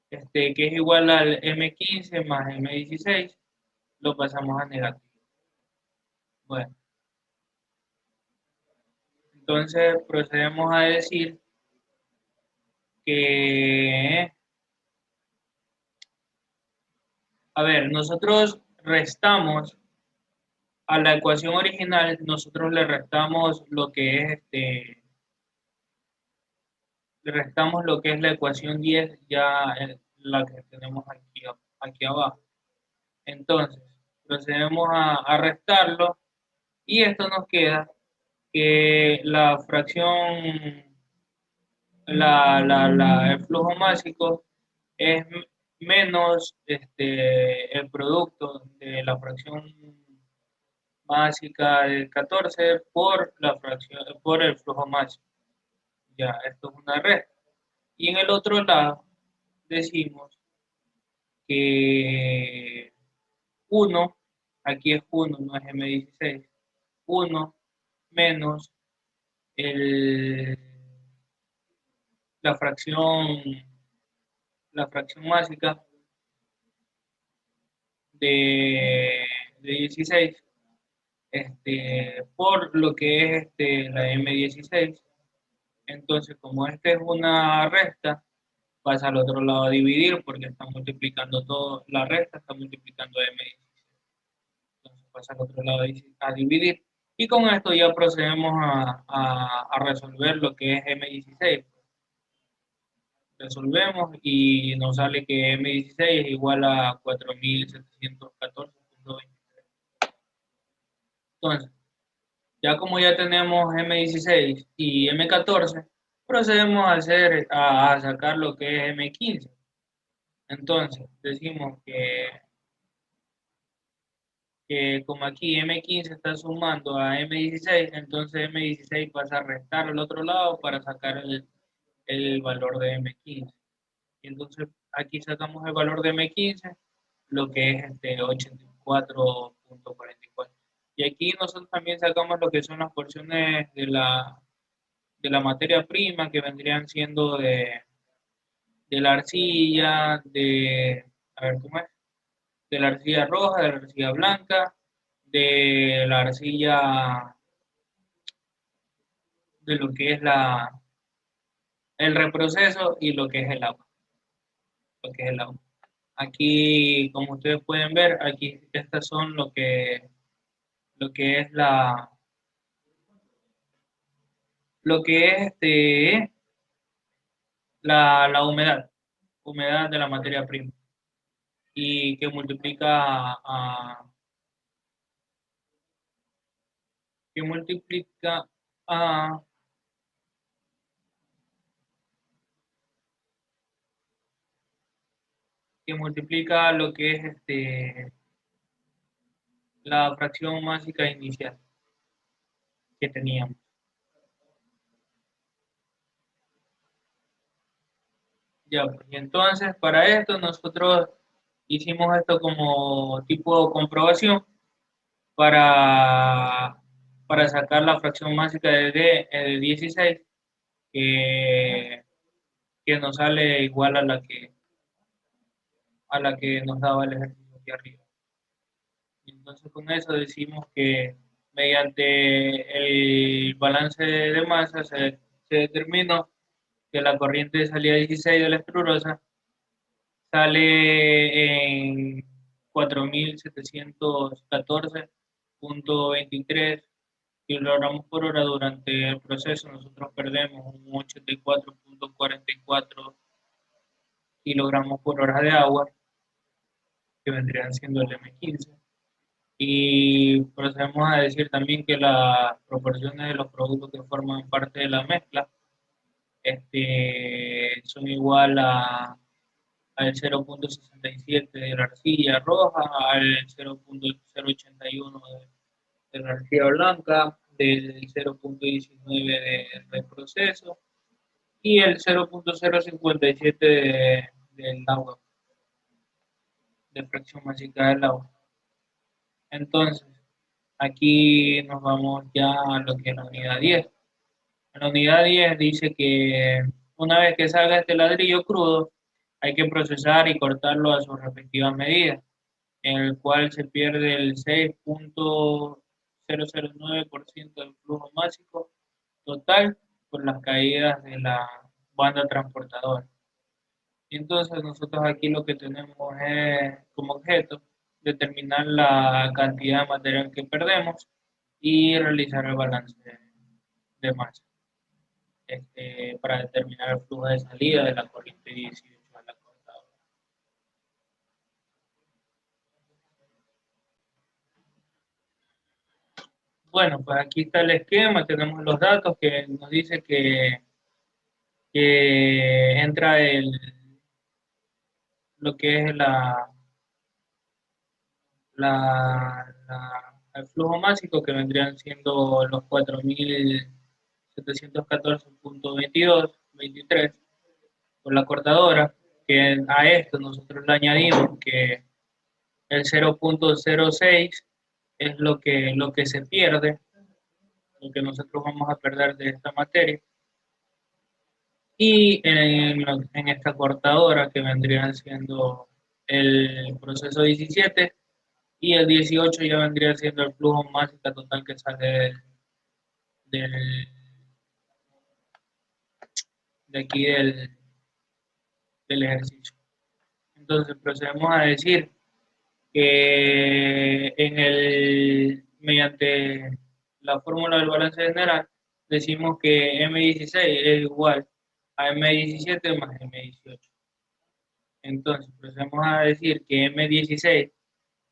que es igual al M15 más M16, lo pasamos a negativo. Bueno, entonces procedemos a decir que A ver, nosotros restamos a la ecuación original, nosotros le restamos lo que es le restamos lo que es la ecuación 10, ya la que tenemos aquí abajo. Entonces, procedemos a restarlo y esto nos queda que la fracción, el flujo másico es menos el producto de la fracción másica del 14 por la fracción, por el flujo másico. Ya, esto es una resta. Y en el otro lado decimos que 1, aquí es 1, no es M16, 1 menos el, la fracción, la fracción másica de 16, por lo que es la M16. Entonces, como esta es una resta, pasa al otro lado a dividir porque está multiplicando todo, la resta está multiplicando M16. Entonces pasa al otro lado a dividir. Y con esto ya procedemos a resolver lo que es M16. Resolvemos y nos sale que M16 es igual a 4714.23. Entonces, ya como ya tenemos M16 y M14, procedemos a sacar lo que es M15. Entonces, decimos que como aquí M15 está sumando a M16, entonces M16 pasa a restar al otro lado para sacar el valor de M15. Y entonces aquí sacamos el valor de M15, lo que es 84.44. Y aquí nosotros también sacamos lo que son las porciones de la materia prima que vendrían siendo de la arcilla, a ver cómo es, de la arcilla roja, de la arcilla blanca, de la arcilla, de lo que es el reproceso y lo que es el agua. Lo que es el agua. Aquí, como ustedes pueden ver, aquí estas son lo que es lo que es la humedad de la materia prima y que multiplica que multiplica a que multiplica lo que es la fracción másica inicial que teníamos. Ya, pues, y entonces para esto nosotros hicimos esto como tipo comprobación para, para sacar la fracción másica de 16 que, que nos sale igual a la que nos daba el ejercicio aquí arriba. Y entonces con eso decimos que mediante el balance de masa se determinó que la corriente de salida 16 de la estrurosa sale en 4.714.23 kilogramos por hora durante el proceso. Nosotros perdemos un 84.44 kilogramos por hora de agua, que vendrían siendo el M15. Y procedemos a decir también que las proporciones de los productos que forman parte de la mezcla son igual al 0.67 de la arcilla roja, al 0.081 de la arcilla blanca, del 0.19 del proceso y el 0.057 del agua, de fracción másica del agua. Entonces, aquí nos vamos ya a lo que es la unidad 10. En la unidad 10 dice que una vez que salga este ladrillo crudo, hay que procesar y cortarlo a sus respectivas medidas, en el cual se pierde el 6.009% del flujo másico total por las caídas de la banda transportadora. Y entonces nosotros aquí lo que tenemos es como objeto determinar la cantidad de material que perdemos y realizar el balance de masa para determinar el flujo de salida de la corriente 18 a la cortadora. Bueno, pues aquí está el esquema, tenemos los datos que nos dice que entra lo que es el flujo másico, que vendrían siendo los 4.714.22, 23, por la cortadora, que a esto nosotros le añadimos que el 0.06 es lo que se pierde, lo que nosotros vamos a perder de esta materia. Y en esta cortadora, que vendrían siendo el proceso 17, y el 18 ya vendría siendo el flujo másico total que sale del, de aquí del ejercicio. Entonces procedemos a decir que mediante la fórmula del balance general, decimos que M16 es igual a M17 más M18. Entonces procedemos a decir que M16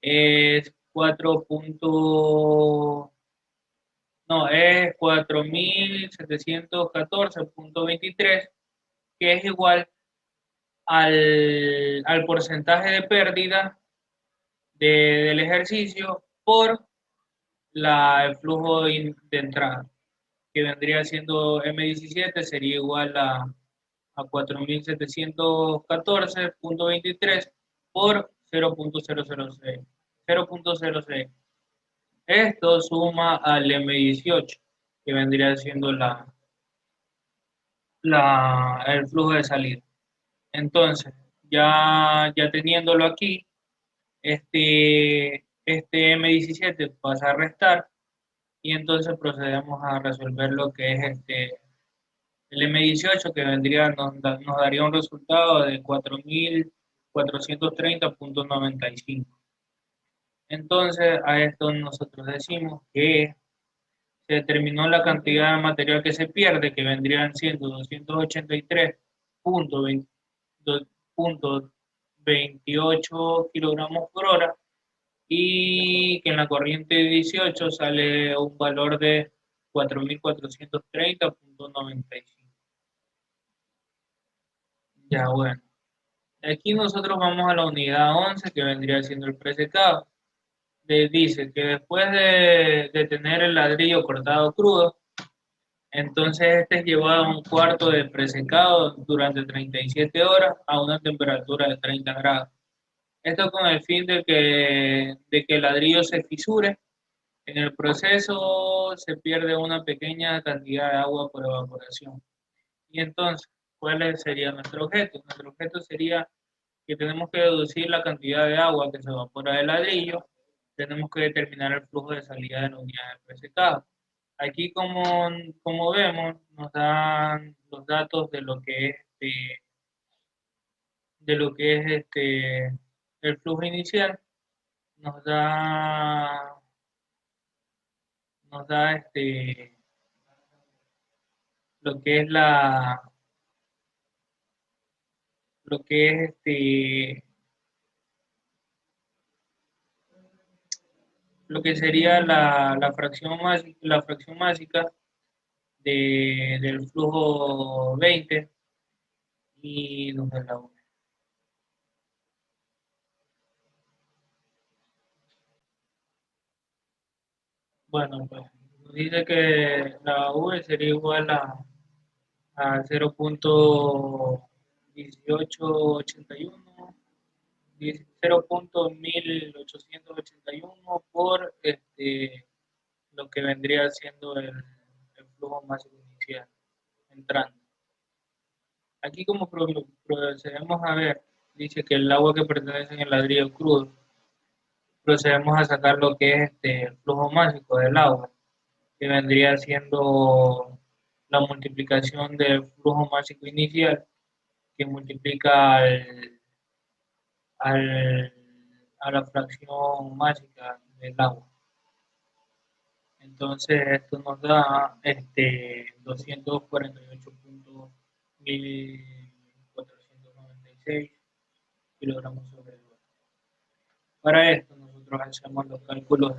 es 4.714.23, que es igual al porcentaje de pérdida del ejercicio por el flujo de entrada, que vendría siendo M17, sería igual a 4.714.23 por 0.006. 0.06. Esto suma al M18, que vendría siendo el flujo de salida. Entonces, ya teniéndolo aquí, este M17 pasa a restar, y entonces procedemos a resolver lo que es el M18, que nos daría un resultado de 4.430.95. Entonces, a esto nosotros decimos que se determinó la cantidad de material que se pierde, que vendrían siendo 283.28 kilogramos por hora, y que en la corriente 18 sale un valor de 4.430.95. Ya, bueno. Aquí nosotros vamos a la unidad 11, que vendría siendo el presecado. Dice que después de tener el ladrillo cortado crudo, entonces este es llevado a un cuarto de presecado durante 37 horas a una temperatura de 30 grados. Esto con el fin de que el ladrillo se fisure. En el proceso se pierde una pequeña cantidad de agua por evaporación. Y entonces, ¿cuál sería nuestro objeto? Nuestro objeto sería que tenemos que deducir la cantidad de agua que se evapora del ladrillo. Tenemos que determinar el flujo de salida de la unidad de presecado. Aquí, como vemos, nos dan los datos de lo que es el flujo inicial. Nos da lo que es lo que es lo que sería la fracción másica del flujo 20, y nos da la U. Bueno, pues nos dice que la V sería igual a 0.1881, 0.1881 por lo que vendría siendo el flujo másico inicial entrando. Aquí, como procedemos a ver, dice que el agua que pertenece en el ladrillo crudo, procedemos a sacar lo que es el flujo másico del agua, que vendría siendo la multiplicación del flujo másico inicial que multiplica a la fracción mágica del agua. Entonces esto nos da 248.1496 kilogramos sobre el volumen. Para esto nosotros hacemos los cálculos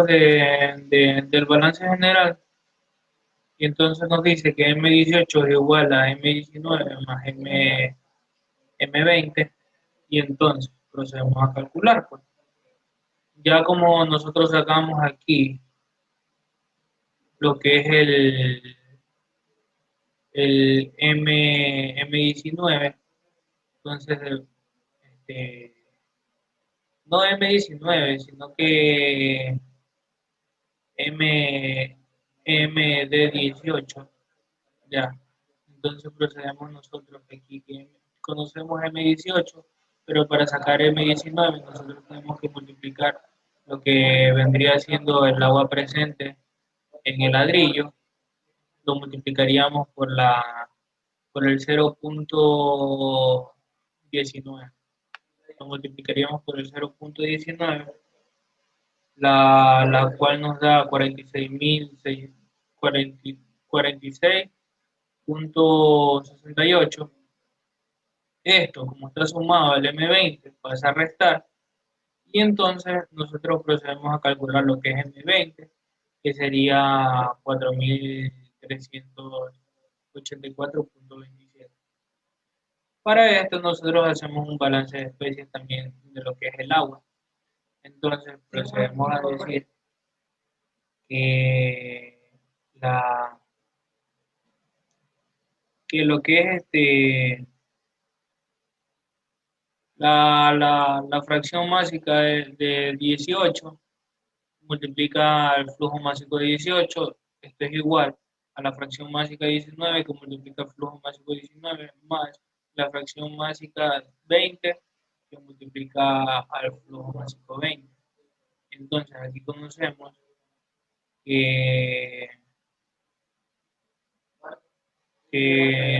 del balance general, y entonces nos dice que M18 es igual a M19 más M20, y entonces procedemos a calcular, pues. Ya como nosotros sacamos aquí lo que es el M19, entonces no M19, sino que MD18, ya. Entonces procedemos nosotros aquí, que conocemos M18, pero para sacar M19 nosotros tenemos que multiplicar lo que vendría siendo el agua presente en el ladrillo, lo multiplicaríamos por el 0.19. Lo multiplicaríamos por el 0.19, la cual nos da 46.68. Esto, como está sumado al M20, pasa a restar, y entonces nosotros procedemos a calcular lo que es M20, que sería 4.384.27. Para esto nosotros hacemos un balance de especies también de lo que es el agua. Entonces procedemos a decir que, lo que es la fracción másica de 18 multiplica el flujo másico de 18, esto es igual a la fracción másica de 19 que multiplica el flujo másico de 19 más la fracción másica 20 que multiplica al flujo másico 20. Entonces aquí conocemos que,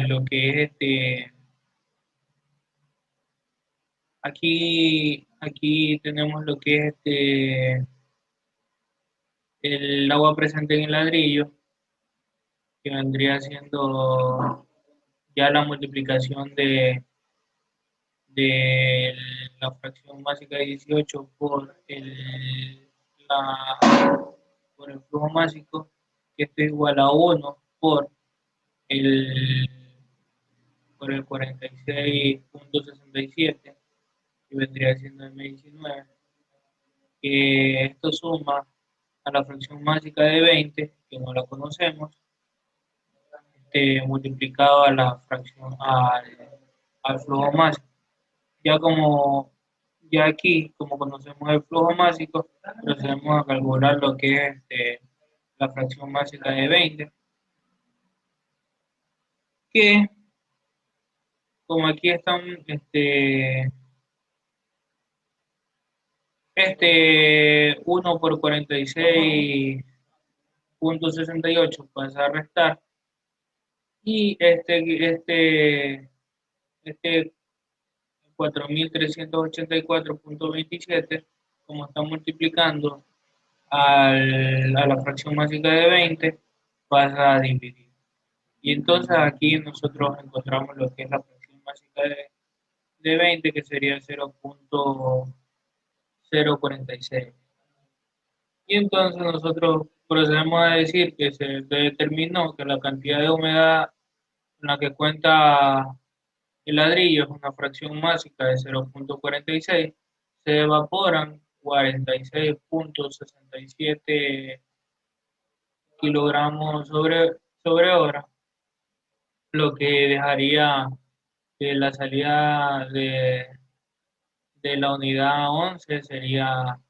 lo que es aquí tenemos lo que es el agua presente en el ladrillo, que vendría siendo ya la multiplicación de la fracción másica de 18 por el flujo másico, que esto es igual a 1 el, por el 46.67, que vendría siendo el M19, que esto suma a la fracción másica de 20, que no la conocemos, multiplicado a la fracción, al flujo másico. Ya aquí, como conocemos el flujo másico, procedemos a calcular lo que es la fracción másica de 20, que como aquí están 1 por 46.68 pasa a restar, y este 4.384.27, como está multiplicando a la fracción másica de 20, pasa a dividir. Y entonces aquí nosotros encontramos lo que es la fracción másica de 20, que sería 0.046. Y entonces nosotros procedemos a decir que se determinó que la cantidad de humedad en la que cuenta el ladrillo es una fracción másica de 0.46, se evaporan 46.67 kilogramos sobre hora, lo que dejaría que la salida de la unidad 11 sería,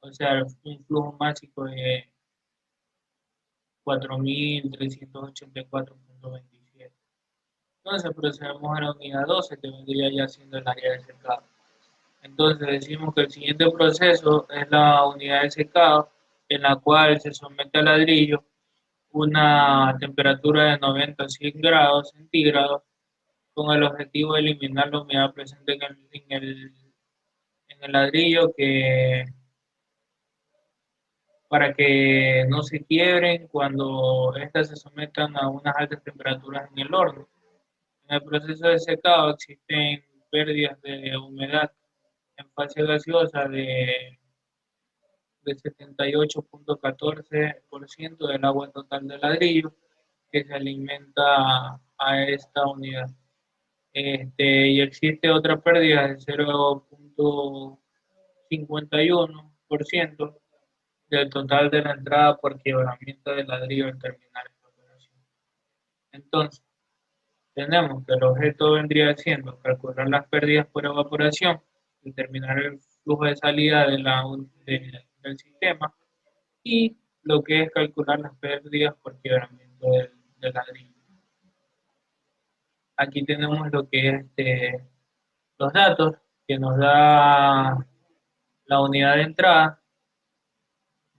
o sea, un flujo másico de 4.384.27. Entonces procedemos a la unidad 12, que vendría ya siendo el área de secado. Entonces decimos que el siguiente proceso es la unidad de secado, en la cual se somete al ladrillo una temperatura de 90 a 100 grados centígrados con el objetivo de eliminar la humedad presente en el ladrillo para que no se quiebren cuando éstas se sometan a unas altas temperaturas en el horno. En el proceso de secado existen pérdidas de humedad en fase gaseosa de 78,14% del agua total del ladrillo que se alimenta a esta unidad. Y existe otra pérdida de 0,51% del total de la entrada por quebramiento del ladrillo al terminar esta operación. Entonces, tenemos que el objeto vendría siendo calcular las pérdidas por evaporación, determinar el flujo de salida del sistema y lo que es calcular las pérdidas por quebramiento del ladrillo. Aquí tenemos lo que es los datos que nos da la unidad de entrada,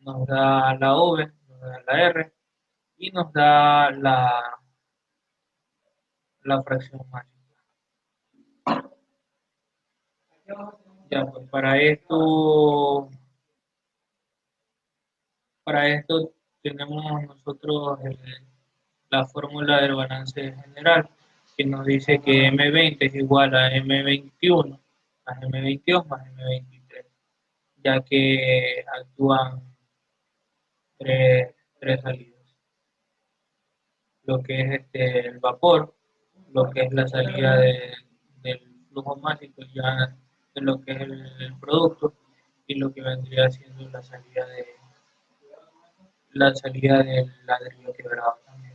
nos da la V, nos da la R y nos da la fracción mágica. Ya, pues para esto tenemos nosotros la fórmula del balance general, que nos dice que M20 es igual a M21 más M22 más M23, ya que actúan tres salidas. Lo que es el vapor, lo que es la salida del flujo mágico ya de lo que es el producto y lo que vendría siendo la salida del ladrillo quebrado también.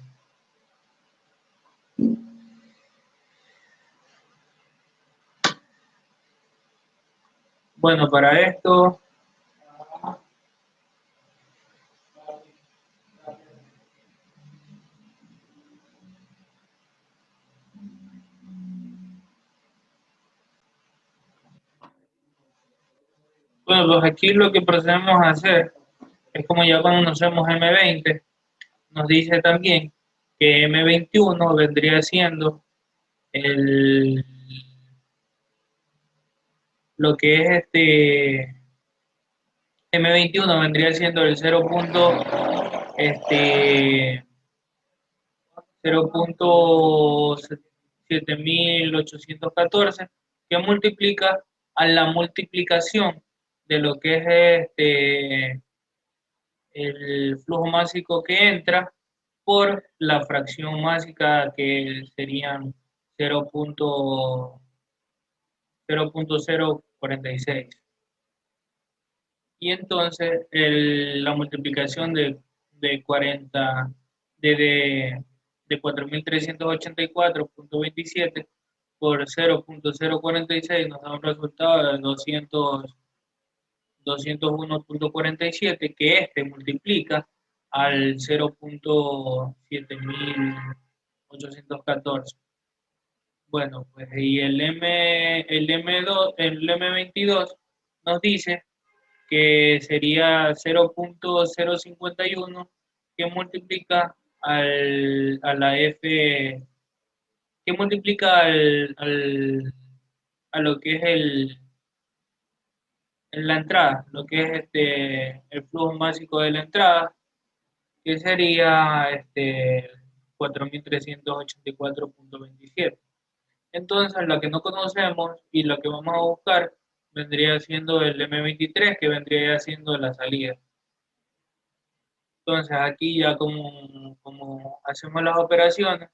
Bueno, para esto pues aquí lo que procedemos a hacer es como ya conocemos M20, nos dice también que M21 vendría siendo lo que es M21 vendría siendo el 0.7814 que multiplica a la multiplicación de lo que es el flujo másico que entra por la fracción másica que serían 0.046. Y entonces la multiplicación de 40 de 4.384,27 por 0.046 nos da un resultado de 201,47 que multiplica al 0.7814. Bueno, pues y el M22 nos dice que sería 0.051 que multiplica a la F, que multiplica a lo que es en la entrada, lo que es el flujo másico de la entrada, que sería 4.384,27. Entonces, la que no conocemos y la que vamos a buscar vendría siendo el M23, que vendría siendo la salida. Entonces, aquí ya como hacemos las operaciones,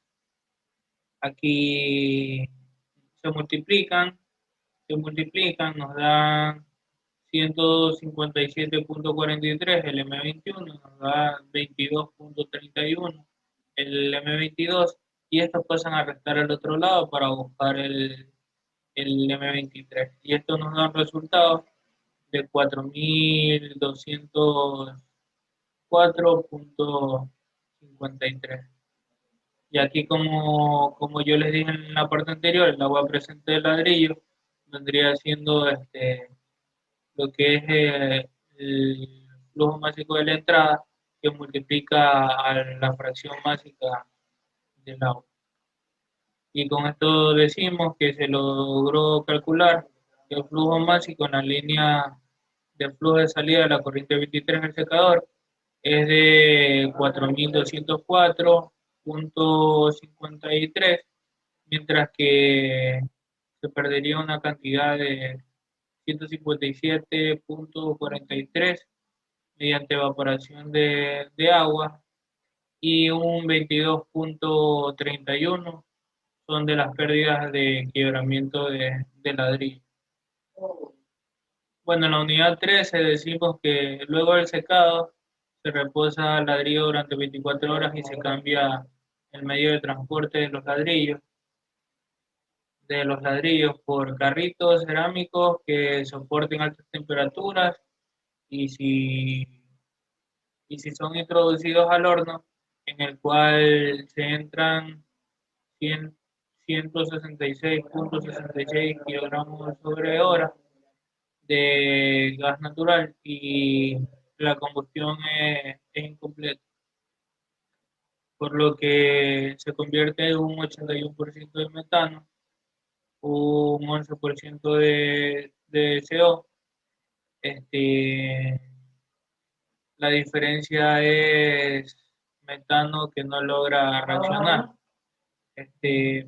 aquí se multiplican, nos dan 157,43 el M21, nos da 22,31 el M22, y estos pasan a restar al otro lado para buscar el M23. Y esto nos da un resultado de 4.204,53. Y aquí, como yo les dije en la parte anterior, el agua presente del ladrillo vendría siendo lo que es el flujo másico de la entrada, que multiplica a la fracción básica del agua. Y con esto decimos que se logró calcular que el flujo básico en la línea de flujo de salida de la corriente 23 en el secador es de 4.204.53, mientras que se perdería una cantidad de 157.43 mediante evaporación de agua y un 22.31 son de las pérdidas de quebramiento de ladrillo. Bueno, en la unidad 13 decimos que luego del secado se reposa el ladrillo durante 24 horas y se cambia el medio de transporte de los ladrillos por carritos cerámicos que soporten altas temperaturas y si son introducidos al horno, en el cual se entran 166.66 kilogramos sobre hora de gas natural y la combustión es incompleta, por lo que se convierte en un 81% de metano, un 11% de CO. La diferencia es metano que no logra reaccionar.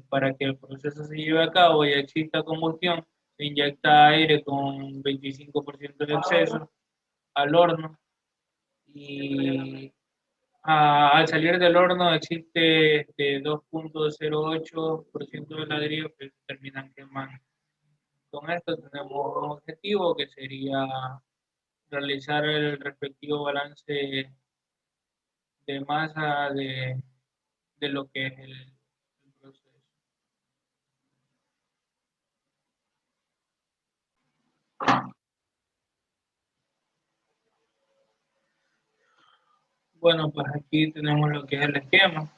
Para que el proceso se lleve a cabo y exista combustión, se inyecta aire con 25% de exceso al horno y al salir del horno existe 2.08% de ladrillo que se terminan quemando. Con esto tenemos un objetivo que sería realizar el respectivo balance de masa de lo que es el proceso. Bueno, pues aquí tenemos lo que es el esquema.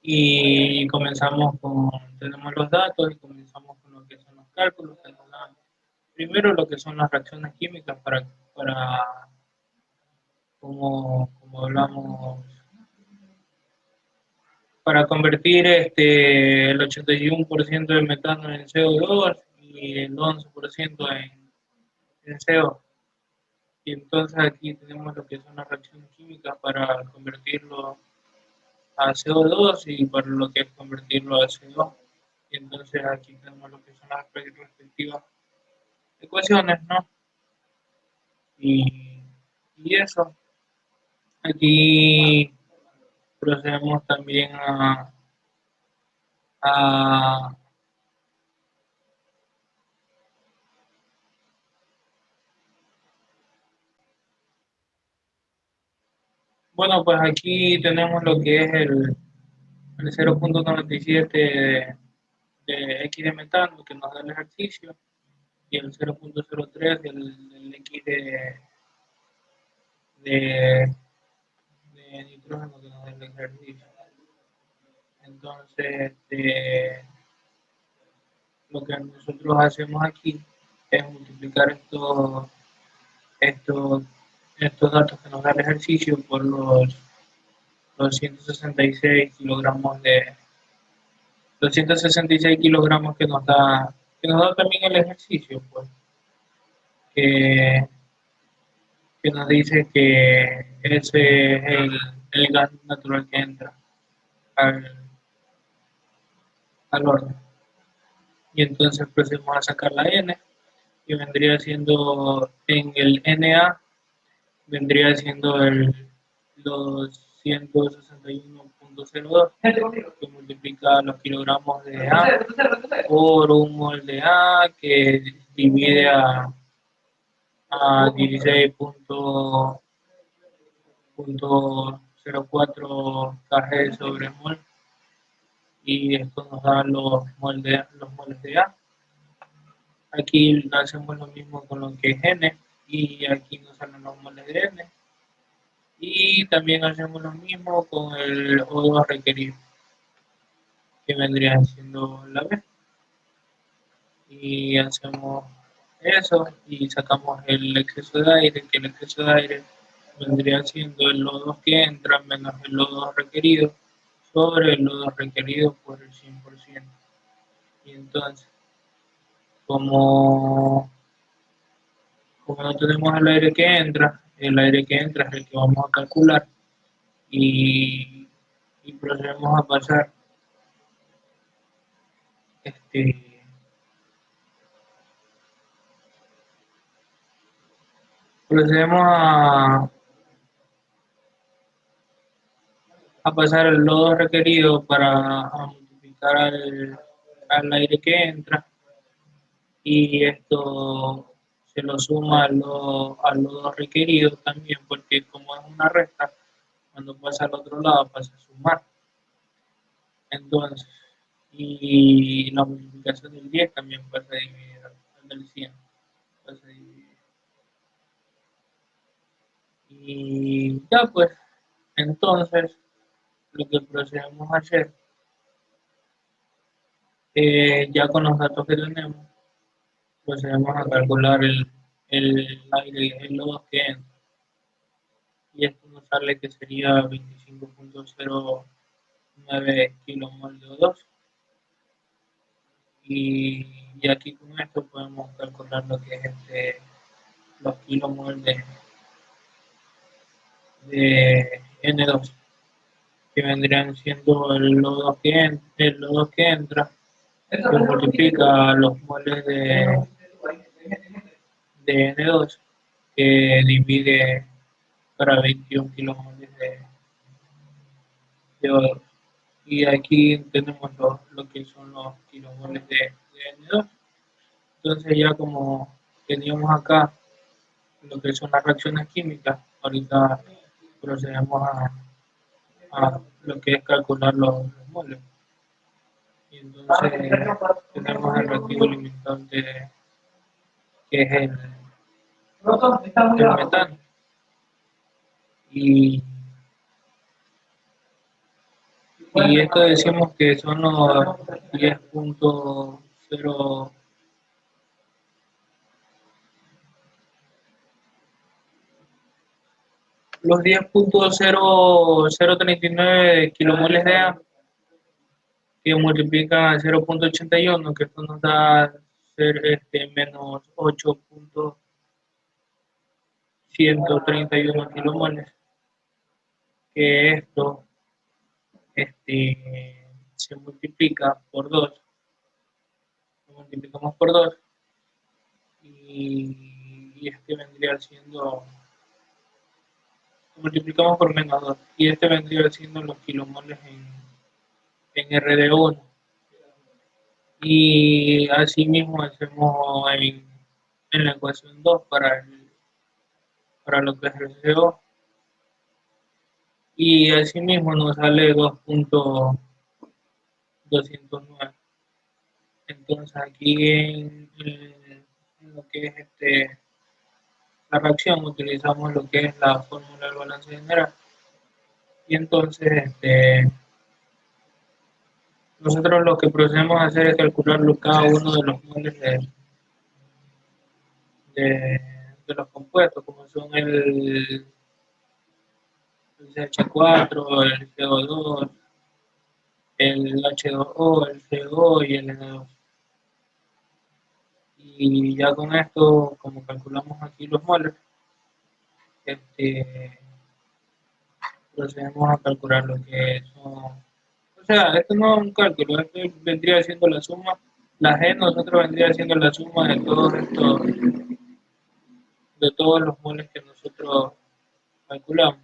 Y tenemos los datos y comenzamos con lo que son los cálculos. Primero lo que son las reacciones químicas como hablamos, para convertir el 81% del metano en CO2 y el 11% en CO. Y entonces aquí tenemos lo que son las reacciones químicas para convertirlo a CO2 y para lo que es convertirlo a CO2. Y entonces aquí tenemos lo que son las respectivas ecuaciones, ¿no? Y eso. Aquí procedemos también a bueno, pues aquí tenemos lo que es el 0.97 de X de metano que nos da el ejercicio y el 0.03 del X de nitrógeno que nos da el ejercicio. Entonces, lo que nosotros hacemos aquí es multiplicar estos datos que nos da el ejercicio por los 166 kilogramos que nos da también el ejercicio, pues, que nos dice que ese es el gas natural que entra al horno. Y entonces procedemos a sacar la N, y vendría siendo en el Na, vendría siendo los 161.02, que multiplica los kilogramos de A por un mol de A, que divide a 16.04 kg sobre mol, y esto nos da los moles de A. Aquí hacemos lo mismo con lo que es N, y aquí nos salen los moles de N. Y también hacemos lo mismo con el O2 requerido, que vendría siendo la B. Y hacemos eso y sacamos el exceso de aire, que el exceso de aire vendría siendo el lodo que entra menos el lodo requerido sobre el lodo requerido por el 100%. Y entonces, como, como no tenemos el aire que entra es el que vamos a calcular y, y procedemos a pasar este, procedemos a pasar el lodo requerido para a multiplicar al aire que entra y esto se lo suma al lodo requerido también porque como es una resta, cuando pasa al otro lado pasa a sumar. Entonces, y la multiplicación del 10 también pasa a dividir al del 100. Pasa a dividir. Y ya pues, entonces lo que procedemos a hacer, ya con los datos que tenemos, procedemos a calcular el aire, el lodo que entra. Y esto nos sale que sería 25.09 kilomol de O2. Y aquí con esto podemos calcular lo que es los kilomol de N2, que vendrían siendo el lodo que entra, que multiplica los moles de N2, que divide para 21 kilomoles de O2. Y aquí tenemos lo que son los kilomoles de N2. Entonces ya como teníamos acá lo que son las reacciones químicas, ahorita procedemos a lo que es calcular los moles. Y entonces tenemos el reactivo limitante que es el metano. Y, y esto decimos que son los 10.0 los 10.0039 kilomoles de A que multiplican a 0.81, que esto nos da menos 8.131 kilomoles, que esto se multiplica por 2, lo multiplicamos por 2 y vendría siendo, lo multiplicamos por menos 2 y vendría siendo los kilomoles en RD1. Y asimismo hacemos en la ecuación 2 para lo que es el CO. Y asimismo nos sale 2.209. Entonces aquí en lo que es la reacción utilizamos lo que es la fórmula del balance general. Y entonces nosotros lo que procedemos a hacer es calcular cada uno de los moles de los compuestos, como son el CH4, el CO2, el H2O, el CO y el N2. Y ya con esto, como calculamos aquí los moles, procedemos a calcular lo que son. O sea, esto no es un cálculo, esto vendría siendo la suma. La G nosotros vendría siendo la suma de todos estos, de todos los moles que nosotros calculamos,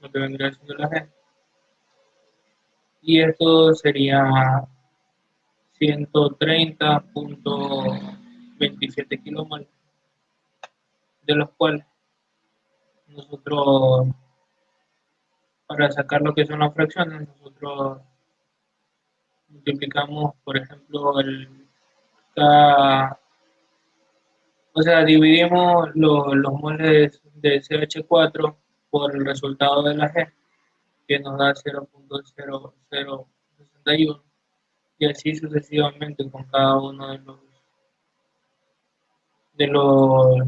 lo que vendría siendo la G. Y esto sería 130.27 kilómetros, de los cuales nosotros, para sacar lo que son las fracciones, nosotros multiplicamos, por ejemplo, o sea, dividimos los moles de CH4 por el resultado de la G, que nos da 0.0061, y así sucesivamente con cada uno de los,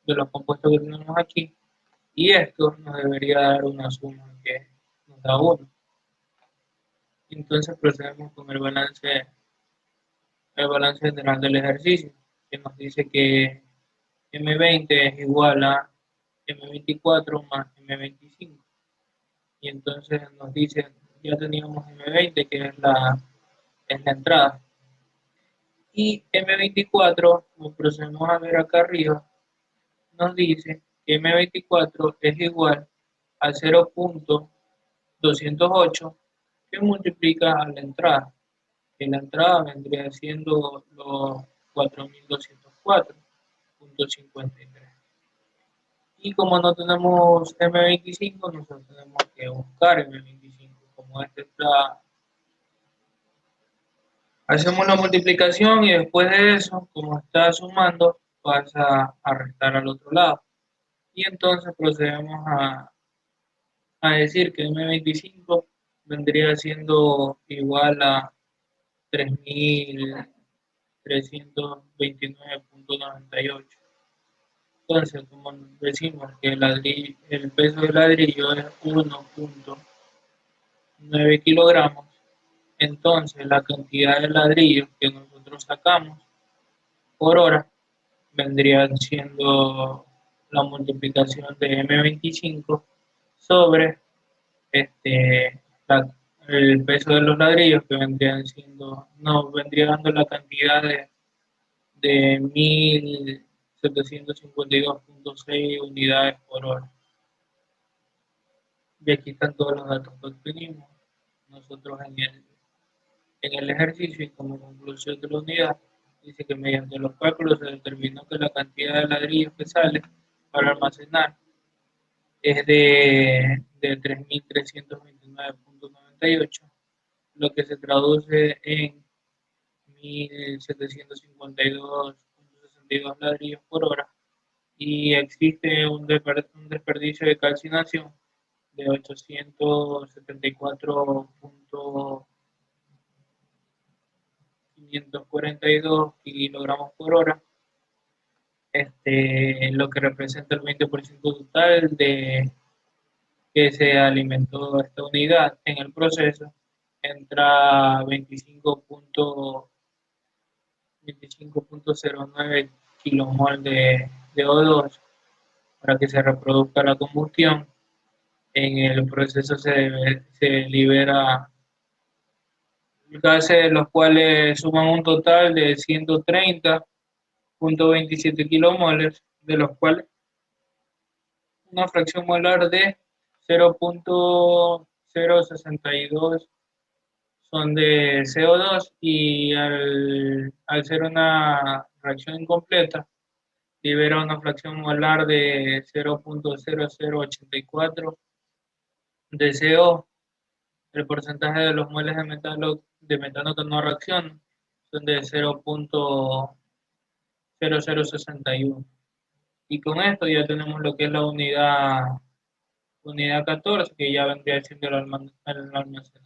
de los compuestos que tenemos aquí, y esto nos debería dar una suma que nos da 1. Entonces procedemos con el balance general del ejercicio, que nos dice que M20 es igual a M24 más M25. Y entonces nos dice, ya teníamos M20, que es la entrada. Y M24, como procedemos a ver acá arriba, nos dice que M24 es igual a 0.208 que multiplica a la entrada. Que la entrada vendría siendo los 4204.53. Y como no tenemos M25, nosotros tenemos que buscar M25. Como este está, hacemos la multiplicación y después de eso, como está sumando, pasa a restar al otro lado. Y entonces procedemos a decir que M25 vendría siendo igual a 3.329.98. Entonces, como decimos que el peso del ladrillo es 1.9 kilogramos, entonces la cantidad de ladrillos que nosotros sacamos por hora vendría siendo la multiplicación de M25 sobre el peso de los ladrillos, que vendrían siendo, nos vendría dando la cantidad de 1.752.6 unidades por hora. Y aquí están todos los datos que obtenimos nosotros en el ejercicio, y como conclusión de la unidad, dice que mediante los cálculos se determinó que la cantidad de ladrillos que sale para almacenar es de 3.329.98, lo que se traduce en 1.752.62 ladrillos por hora, y existe un desperdicio de calcinación de 874.542 kilogramos por hora, lo que representa el 20% total de que se alimentó esta unidad. En el proceso entra 25.09 kilomol de O2 para que se reproduzca la combustión. En el proceso se libera gases, los cuales suman un total de 130.27 kilomoles, de los cuales una fracción molar de 0.062 son de CO2, y al ser una reacción incompleta, libera una fracción molar de 0.0084 de CO. El porcentaje de los moles de metano que no reaccionan son de 0.0061. Y con esto ya tenemos lo que es la unidad 14, que ya vendría siendo el almacenamiento,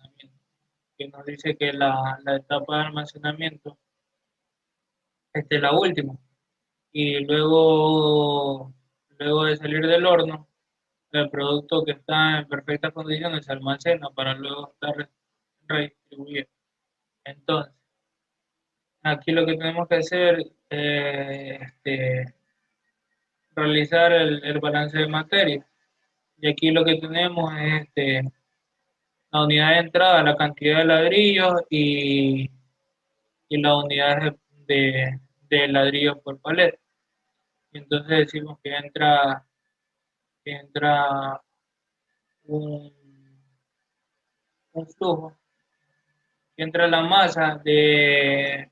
que nos dice que la etapa de almacenamiento es la última. Y luego de salir del horno, el producto que está en perfectas condiciones se almacena para luego estar redistribuido. Entonces, aquí lo que tenemos que hacer es realizar el balance de materia. Y aquí lo que tenemos es la unidad de entrada, la cantidad de ladrillos y la unidad de ladrillos por paleta. Y entonces decimos que entra un flujo, que entra la masa de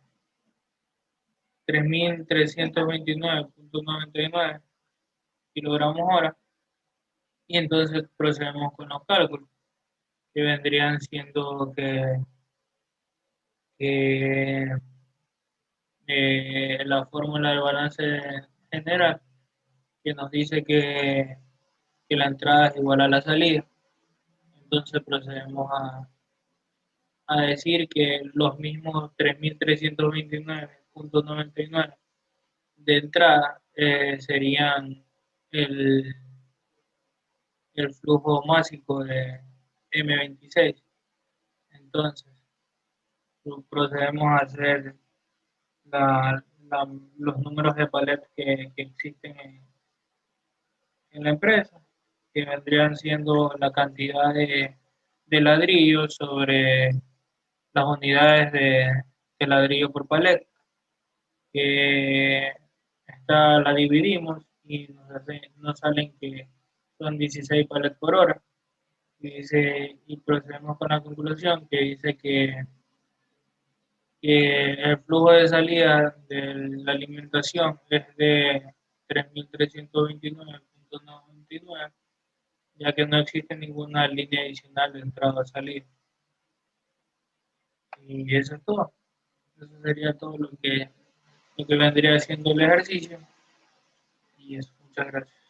3.329.99 kilogramos hora, y entonces procedemos con los cálculos, que vendrían siendo que la fórmula del balance general, que nos dice que la entrada es igual a la salida. Entonces procedemos a decir que los mismos 3.329.99 de entrada serían el, el flujo másico de M26. Entonces, procedemos a hacer los números de palet que existen en la empresa, que vendrían siendo la cantidad de ladrillos sobre las unidades de ladrillo por palet, que esta la dividimos y nos salen que son 16 palets por hora. Y procedemos con la conclusión que dice que el flujo de salida de la alimentación es de 3.329.99, ya que no existe ninguna línea adicional de entrada o salida. Y eso es todo. Eso sería todo lo que vendría haciendo el ejercicio. Y eso, muchas gracias.